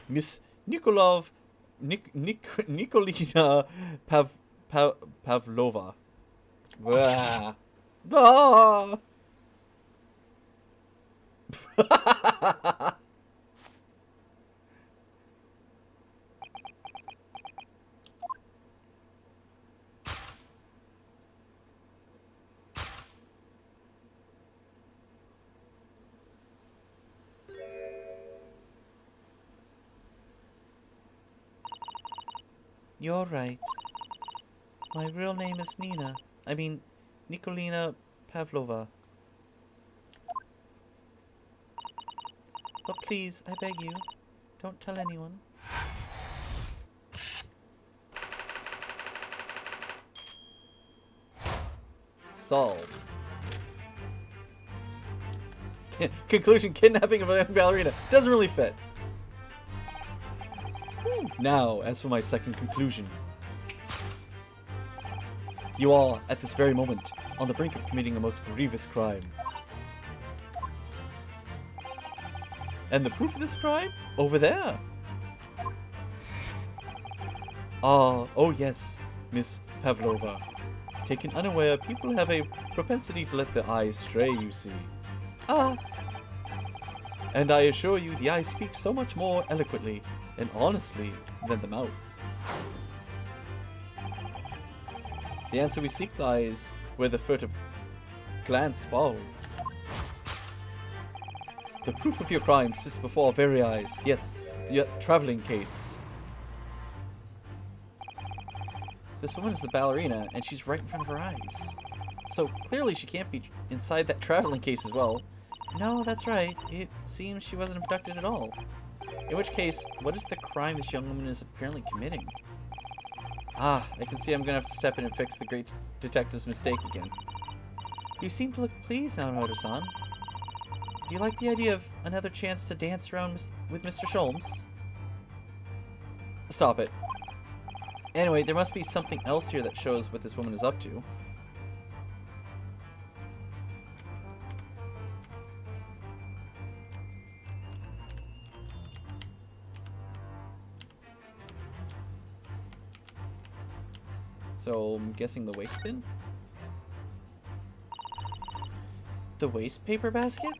Miss Nikolina Pavlova. Ah. Ah. You're right. My real name is Nikolina Pavlova. But please, I beg you, don't tell anyone. Solved. Conclusion, kidnapping of a ballerina. Doesn't really fit. Now, as for my second conclusion. You are, at this very moment, on the brink of committing a most grievous crime. And the proof of this crime? Over there! Oh yes, Miss Pavlova. Taken unaware, people have a propensity to let their eyes stray, you see. And I assure you, the eyes speak so much more eloquently and honestly than the mouth. The answer we seek lies where the furtive glance falls. The proof of your crime sits before our very eyes. Yes, the traveling case. This woman is the ballerina, and she's right in front of her eyes. So clearly she can't be inside that traveling case as well. No, that's right. It seems she wasn't abducted at all. In which case, what is the crime this young woman is apparently committing? Ah, I can see I'm gonna have to step in and fix the great detective's mistake again. You seem to look pleased now, Naruto-san. Do you like the idea of another chance to dance around with Mr. Sholmes? Stop it. Anyway, there must be something else here that shows what this woman is up to. So, I'm guessing the waste bin? The waste paper basket?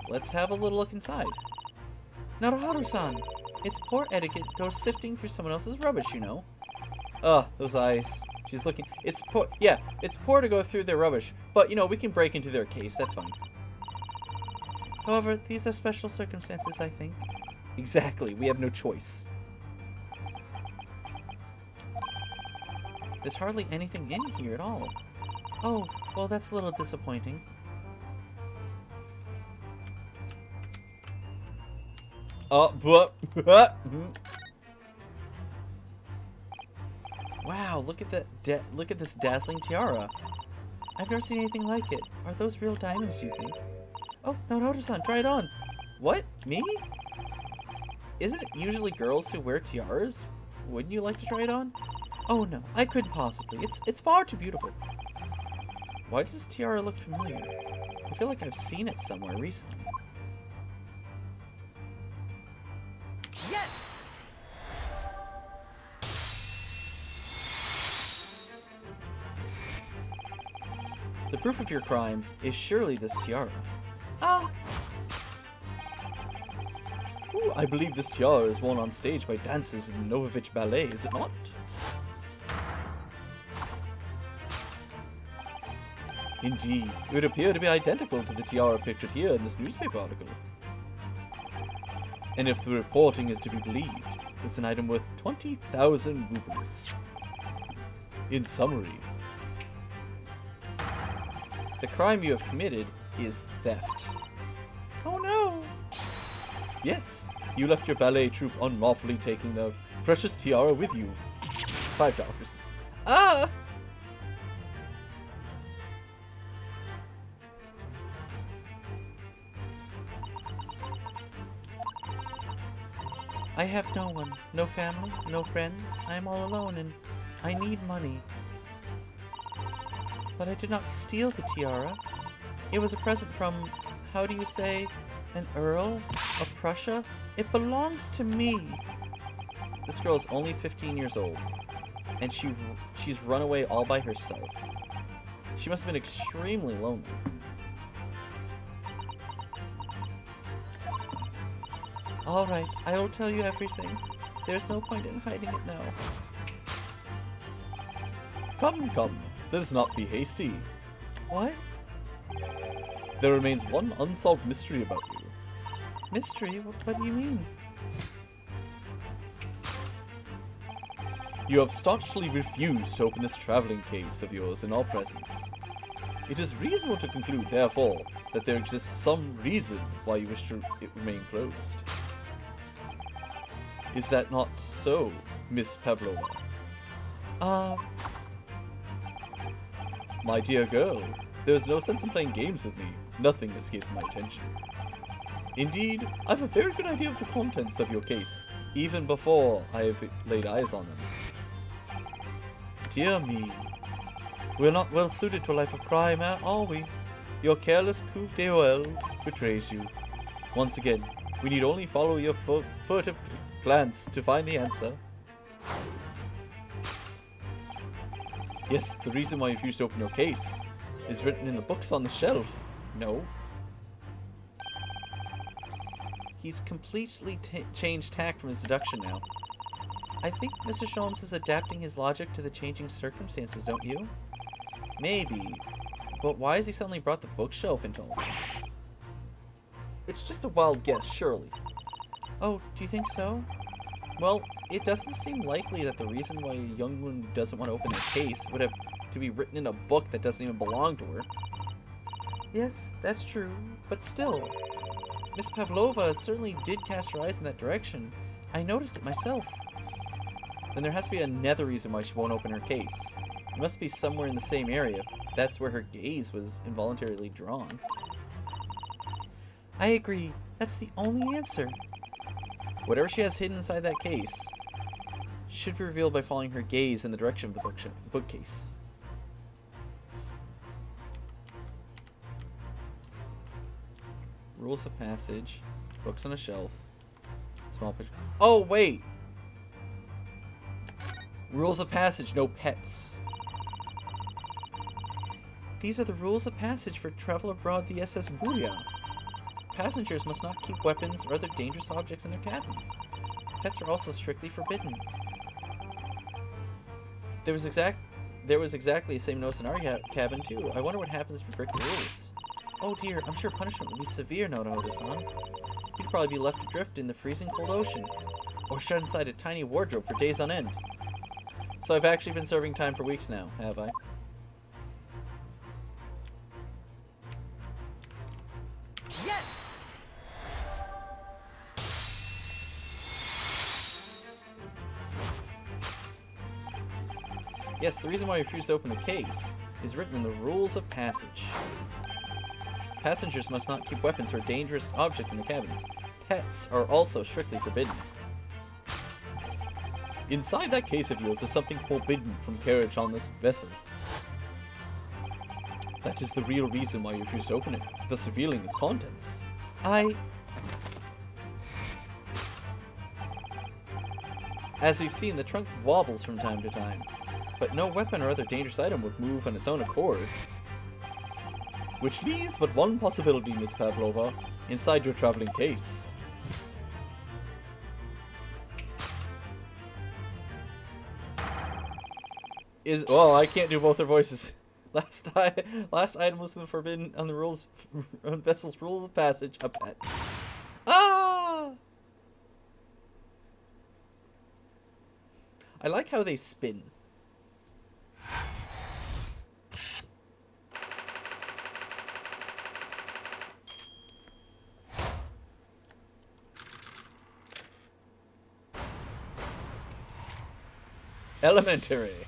Let's have a little look inside. Naruto-san! It's poor etiquette to go sifting through someone else's rubbish, you know. Ugh, those eyes. She's looking. It's poor. Yeah, it's poor to go through their rubbish. But, you know, we can break into their case. That's fine. However, these are special circumstances, I think. Exactly. We have no choice. There's hardly anything in here at all. Oh, well, that's a little disappointing. Wow, look at that! Look at this dazzling tiara. I've never seen anything like it. Are those real diamonds, do you think? Oh, no, Naruto-san, try it on. What? Me? Isn't it usually girls who wear tiaras? Wouldn't you like to try it on? Oh no, I couldn't possibly. It's far too beautiful. Why does this tiara look familiar? I feel like I've seen it somewhere recently. Yes! The proof of your crime is surely this tiara. Ah! Ooh, I believe this tiara is worn on stage by dancers in the Novovich Ballet, is it not? Indeed, it would appear to be identical to the tiara pictured here in this newspaper article. And if the reporting is to be believed, it's an item worth 20,000 rupees. In summary, the crime you have committed is theft. Oh no! Yes, you left your ballet troupe unlawfully taking the precious tiara with you. $5. Ah! I have no one, no family, no friends. I am all alone and I need money. But I did not steal the tiara. It was a present from, how do you say, an Earl of Prussia? It belongs to me. This girl is only 15 years old, and she's run away all by herself. She must have been extremely lonely. Alright, I will tell you everything. There's no point in hiding it now. Come, come. Let us not be hasty. What? There remains one unsolved mystery about you. Mystery? What do you mean? You have staunchly refused to open this traveling case of yours in our presence. It is reasonable to conclude, therefore, that there exists some reason why you wish it remain closed. Is that not so, Miss Pavlova? My dear girl, there is no sense in playing games with me. Nothing escapes my attention. Indeed, I have a very good idea of the contents of your case, even before I have laid eyes on them. Dear me, we're not well suited to a life of crime, are we? Your careless coup d'oeil betrays you. Once again, we need only follow your furtive glance to find the answer. Yes, the reason why you refused to open your case is written in the books on the shelf. No. He's completely changed tack from his deduction now. I think Mr. Sholmes is adapting his logic to the changing circumstances, don't you? Maybe. But why has he suddenly brought the bookshelf into all this? It's just a wild guess, surely. Oh, do you think so? Well, it doesn't seem likely that the reason why a young woman who doesn't want to open their case would have to be written in a book that doesn't even belong to her. Yes, that's true, but still. Miss Pavlova certainly did cast her eyes in that direction. I noticed it myself. Then there has to be another reason why she won't open her case. It must be somewhere in the same area. That's where her gaze was involuntarily drawn. I agree. That's the only answer. Whatever she has hidden inside that case should be revealed by following her gaze in the direction of the bookcase. Rules of passage. Books on a shelf. Small picture. Oh, wait! Rules of passage, no pets. These are the rules of passage for travel aboard the SS Burya. Passengers must not keep weapons or other dangerous objects in their cabins. Pets are also strictly forbidden. There was exactly the same notice in our cabin too. I wonder what happens if you break the rules. Oh dear, I'm sure punishment will be severe, Noda-san. You'd probably be left adrift in the freezing cold ocean, or shut inside a tiny wardrobe for days on end. So I've actually been serving time for weeks now, have I? Yes! Yes, the reason why I refused to open the case is written in the rules of passage. Passengers must not keep weapons or dangerous objects in the cabins. Pets are also strictly forbidden. Inside that case of yours is something forbidden from carriage on this vessel. That is the real reason why you refused to open it, thus revealing its contents. As we've seen, the trunk wobbles from time to time, but no weapon or other dangerous item would move on its own accord. Which leaves but one possibility, Miss Pavlova, inside your traveling case. Well, I can't do both their voices. Last item listed in the forbidden on the rules on the vessel's rules of passage, a pet. Ah! I like how they spin. Elementary.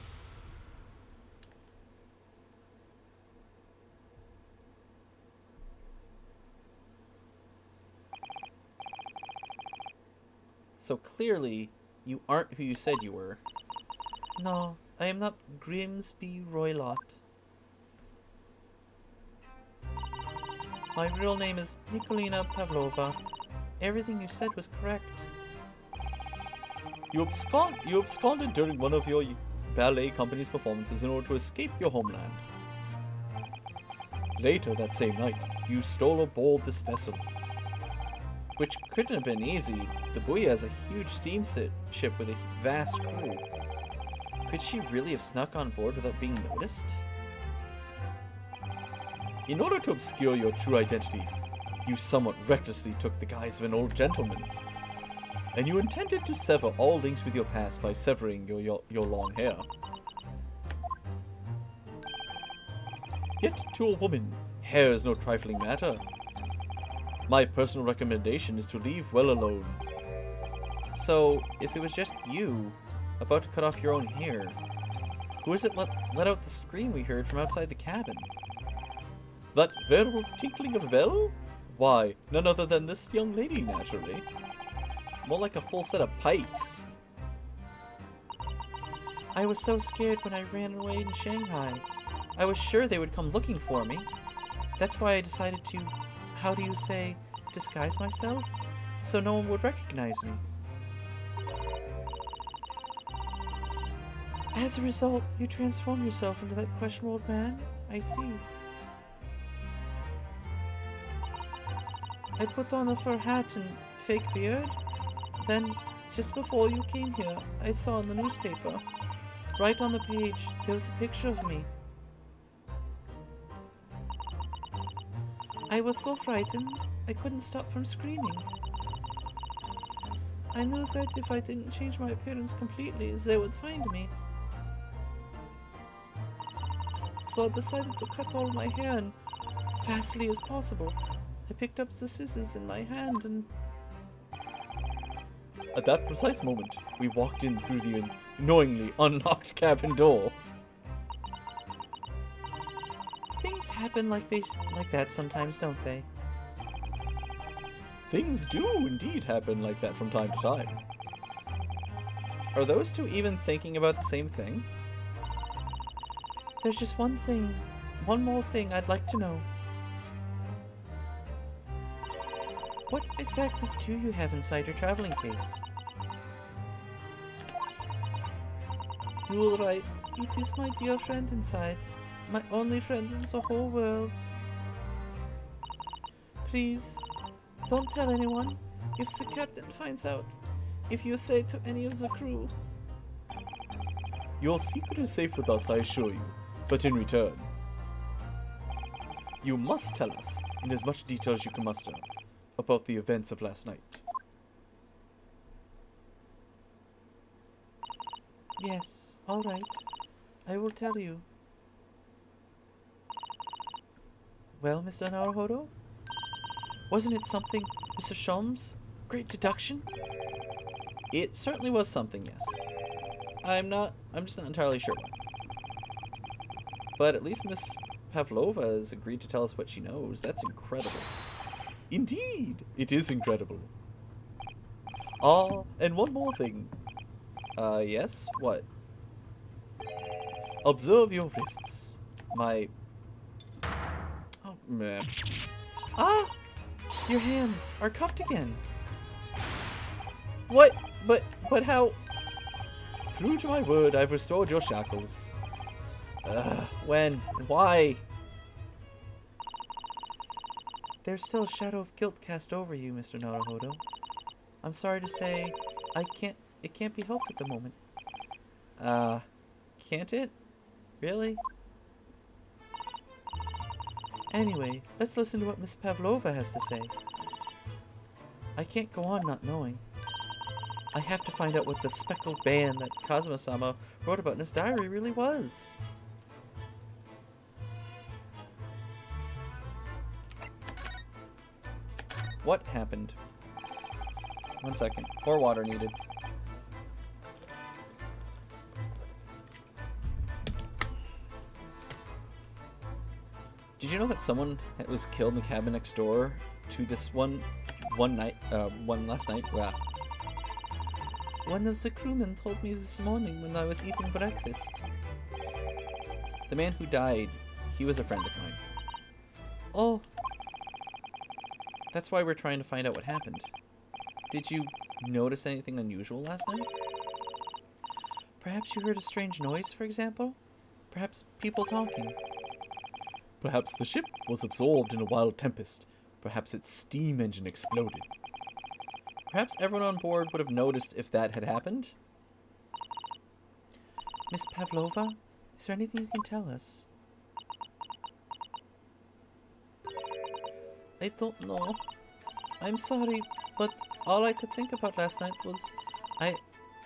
So clearly, you aren't who you said you were. No, I am not Grimsby Roylott. My real name is Nikolina Pavlova. Everything you said was correct. You absconded during one of your ballet company's performances in order to escape your homeland. Later that same night, you stole aboard this vessel. Which couldn't have been easy. The Buoy has a huge steamship with a vast crew. Could she really have snuck on board without being noticed? In order to obscure your true identity, you somewhat recklessly took the guise of an old gentleman. And you intended to sever all links with your past by severing your long hair. Yet, to a woman, hair is no trifling matter. My personal recommendation is to leave well alone. So, if it was just you, about to cut off your own hair, who is it let out the scream we heard from outside the cabin? That veritable tinkling of a bell? Why, none other than this young lady, naturally. More like a full set of pipes. I was so scared when I ran away in Shanghai. I was sure they would come looking for me. That's why I decided to, how do you say, disguise myself? So no one would recognize me. As a result, you transform yourself into that questionable man? I see. I put on a fur hat and fake beard. Then, just before you came here, I saw in the newspaper, right on the page, there was a picture of me. I was so frightened, I couldn't stop from screaming. I knew that if I didn't change my appearance completely, they would find me. So I decided to cut all my hair and fastly as possible. I picked up the scissors in my hand and... At that precise moment, we walked in through the annoyingly unlocked cabin door. Things happen like that sometimes, don't they? Things do indeed happen like that from time to time. Are those two even thinking about the same thing? There's just one more thing I'd like to know. What exactly do you have inside your traveling case? You're right. It is my dear friend inside. My only friend in the whole world. Please, don't tell anyone. If the captain finds out, if you say to any of the crew. Your secret is safe with us, I assure you. But in return, you must tell us, in as much detail as you can muster, about the events of last night. Yes, all right. I will tell you. Well, Mr. Naruhodo? Wasn't it something, Mr. Sholmes? Great deduction? It certainly was something, yes. I'm just not entirely sure what. But at least Miss Pavlova has agreed to tell us what she knows. That's incredible. Indeed, it is incredible. And one more thing. Yes? What? Observe your wrists. Oh, man. Ah! Your hands are cuffed again. What? But how? True to my word, I've restored your shackles. When? Why? There's still a shadow of guilt cast over you, Mr. Naruhodo. I'm sorry to say, it can't be helped at the moment. Can't it? Really? Anyway, let's listen to what Miss Pavlova has to say. I can't go on not knowing. I have to find out what the speckled band that Kazuma-sama wrote about in his diary really was. What happened? 1 second. More water needed. Did you know that someone was killed in the cabin next door to this one last night? Wow. One of the crewmen told me this morning when I was eating breakfast. The man who died, he was a friend of mine. Oh. That's why we're trying to find out what happened. Did you notice anything unusual last night? Perhaps you heard a strange noise, for example? Perhaps people talking. Perhaps the ship was absorbed in a wild tempest. Perhaps its steam engine exploded. Perhaps everyone on board would have noticed if that had happened. Miss Pavlova, is there anything you can tell us? I don't know. I'm sorry, but all I could think about last night was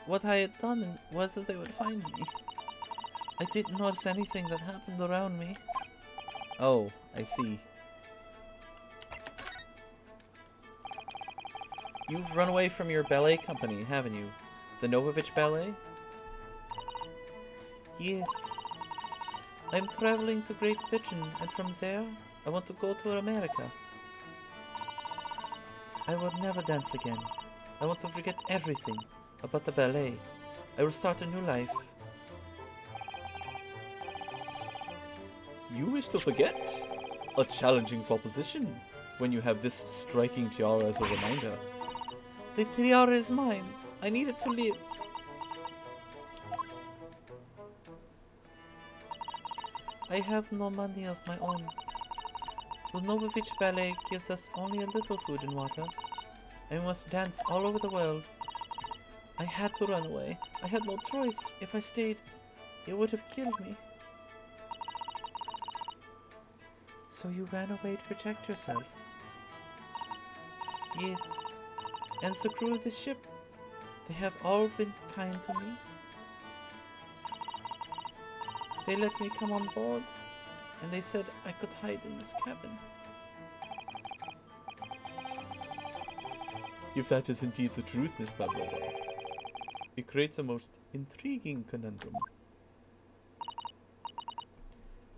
what I had done and was that they would find me. I didn't notice anything that happened around me. Oh, I see. You've run away from your ballet company, haven't you? The Novovich Ballet? Yes. I'm traveling to Great Britain, and from there, I want to go to America. I will never dance again. I want to forget everything about the ballet. I will start a new life. You wish to forget? A challenging proposition when you have this striking tiara as a reminder. The tiara is mine. I need it to live. I have no money of my own. The Novovich Ballet gives us only a little food and water. I must dance all over the world. I had to run away. I had no choice. If I stayed, it would have killed me. So you ran away to protect yourself? Yes. And the crew of this ship, they have all been kind to me. They let me come on board. and they said I could hide in this cabin. If that is indeed the truth, Miss Pavlova, it creates a most intriguing conundrum.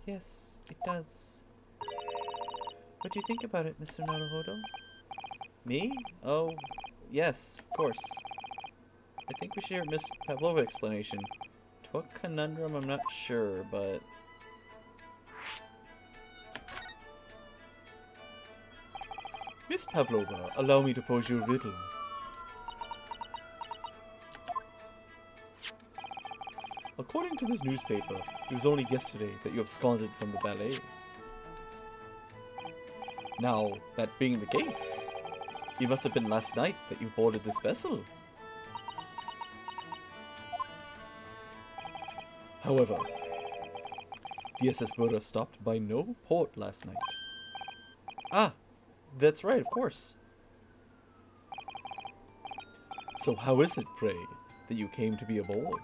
Yes, it does. What do you think about it, Mr. Naruhodo? Me? Oh, yes, of course. I think we should hear Miss Pavlova's explanation. To what conundrum, I'm not sure, but... Miss Pavlova, allow me to pose you a riddle. According to this newspaper, it was only yesterday that you absconded from the ballet. Now, that being the case, it must have been last night that you boarded this vessel. However, the SS Burra stopped by no port last night. Ah, that's right, of course. So how is it, pray, that you came to be aboard?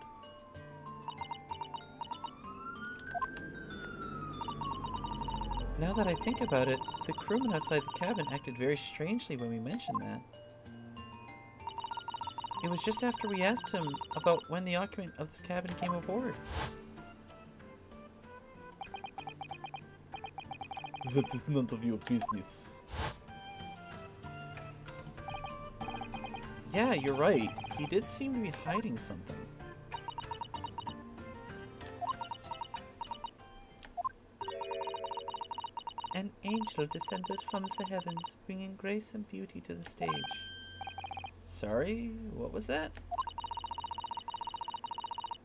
Now that I think about it, the crewman outside the cabin acted very strangely when we mentioned that. It was just after we asked him about when the occupant of this cabin came aboard. That is none of your business. Yeah, you're right. He did seem to be hiding something. An angel descended from the heavens, bringing grace and beauty to the stage. Sorry, what was that?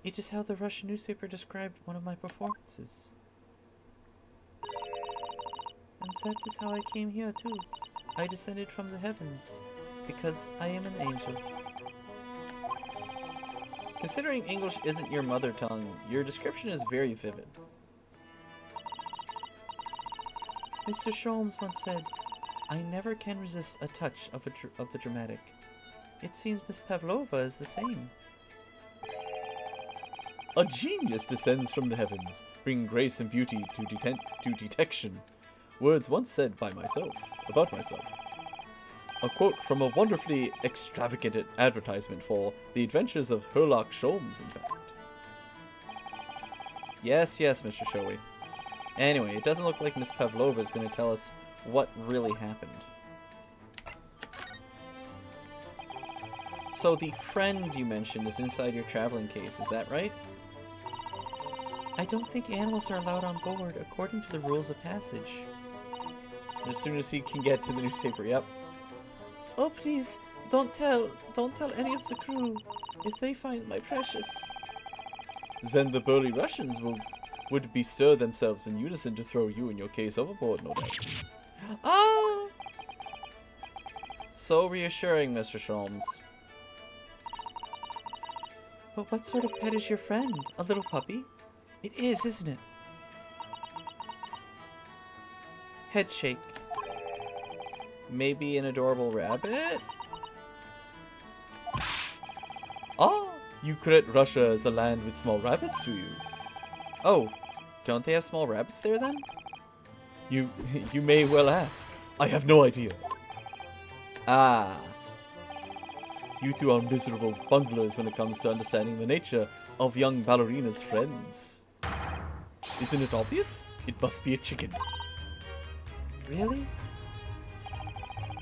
It is how the Russian newspaper described one of my performances. And that is how I came here too. I descended from the heavens, because I am an angel. Considering English isn't your mother tongue, your description is very vivid. Mr. Sholmes once said, I never can resist a touch of the dramatic. It seems Miss Pavlova is the same. A genius descends from the heavens, bringing grace and beauty to detection. Words once said by myself, about myself. A quote from a wonderfully extravagant advertisement for the adventures of Herlock Sholmes, in fact. Yes, Mr. Shoei. Anyway, it doesn't look like Miss Pavlova is going to tell us what really happened. So the friend you mentioned is inside your traveling case, is that right? I don't think animals are allowed on board according to the rules of passage. And as soon as he can get to the newspaper, yep. Oh please, don't tell any of the crew. If they find my precious... Then the burly Russians would bestir themselves in unison to throw you and your case overboard, no doubt. Ah! So reassuring, Mr. Sholmes. But what sort of pet is your friend? A little puppy? It is, isn't it? Head shake. Maybe an adorable rabbit? Ah! You credit Russia as a land with small rabbits, do you? Oh, don't they have small rabbits there then? You may well ask. I have no idea. Ah. You two are miserable bunglers when it comes to understanding the nature of young ballerina's friends. Isn't it obvious? It must be a chicken. Really?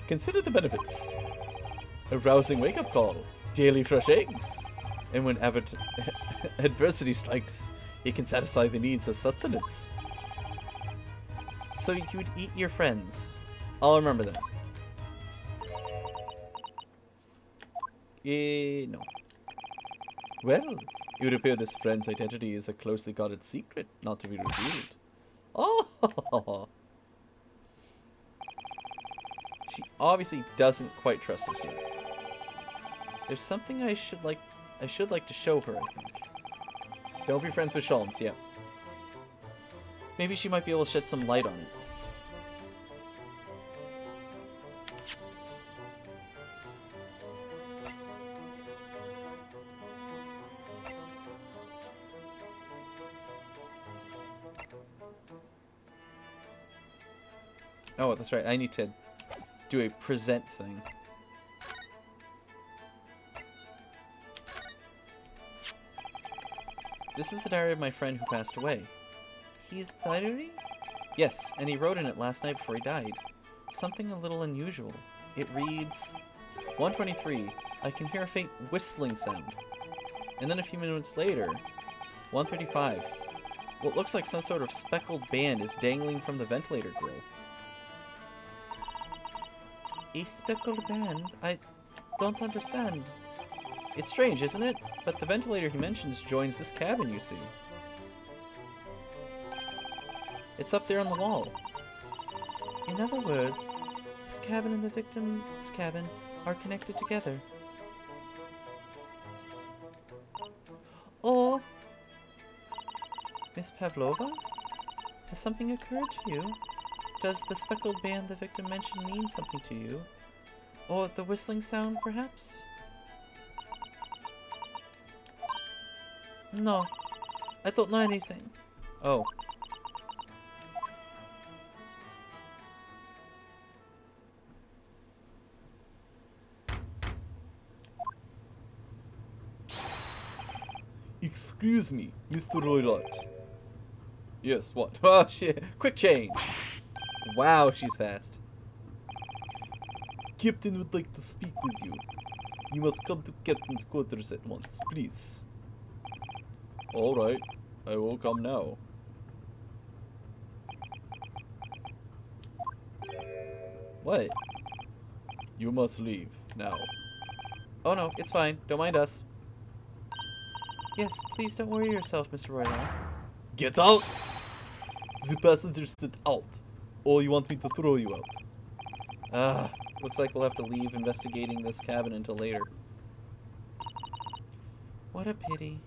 Consider the benefits. A rousing wake-up call, daily fresh eggs, and when adversity strikes, it can satisfy the needs of sustenance. So you would eat your friends. I'll remember that. No. Well, it would appear this friend's identity is a closely guarded secret, not to be revealed. Oh! She obviously doesn't quite trust us yet. There's something I should like to show her, I think. Don't be friends with Sholmes, yeah. Maybe she might be able to shed some light on it. Oh, that's right. I need to do a present thing. This is the diary of my friend who passed away. His diary? Yes, and he wrote in it last night before he died. Something a little unusual. It reads, 1:23, I can hear a faint whistling sound. And then a few minutes later, 1:35, what looks like some sort of speckled band is dangling from the ventilator grill. A speckled band? I don't understand. It's strange, isn't it? But the ventilator he mentions joins this cabin, you see. It's up there on the wall. In other words, this cabin and the victim's cabin are connected together. Or, Miss Pavlova? Has something occurred to you? Does the speckled band the victim mentioned mean something to you? Or the whistling sound, perhaps? No, I don't know anything. Oh. Excuse me, Mr. Roylott. Yes, what? Oh, shit. Quick change. Wow, she's fast. Captain would like to speak with you. You must come to Captain's quarters at once, please. Alright, I will come now. What? You must leave, now. Oh no, it's fine. Don't mind us. Yes, please don't worry yourself, Mr. Roylott. Get out! The passengers said out. Or you want me to throw you out? Looks like we'll have to leave investigating this cabin until later. What a pity.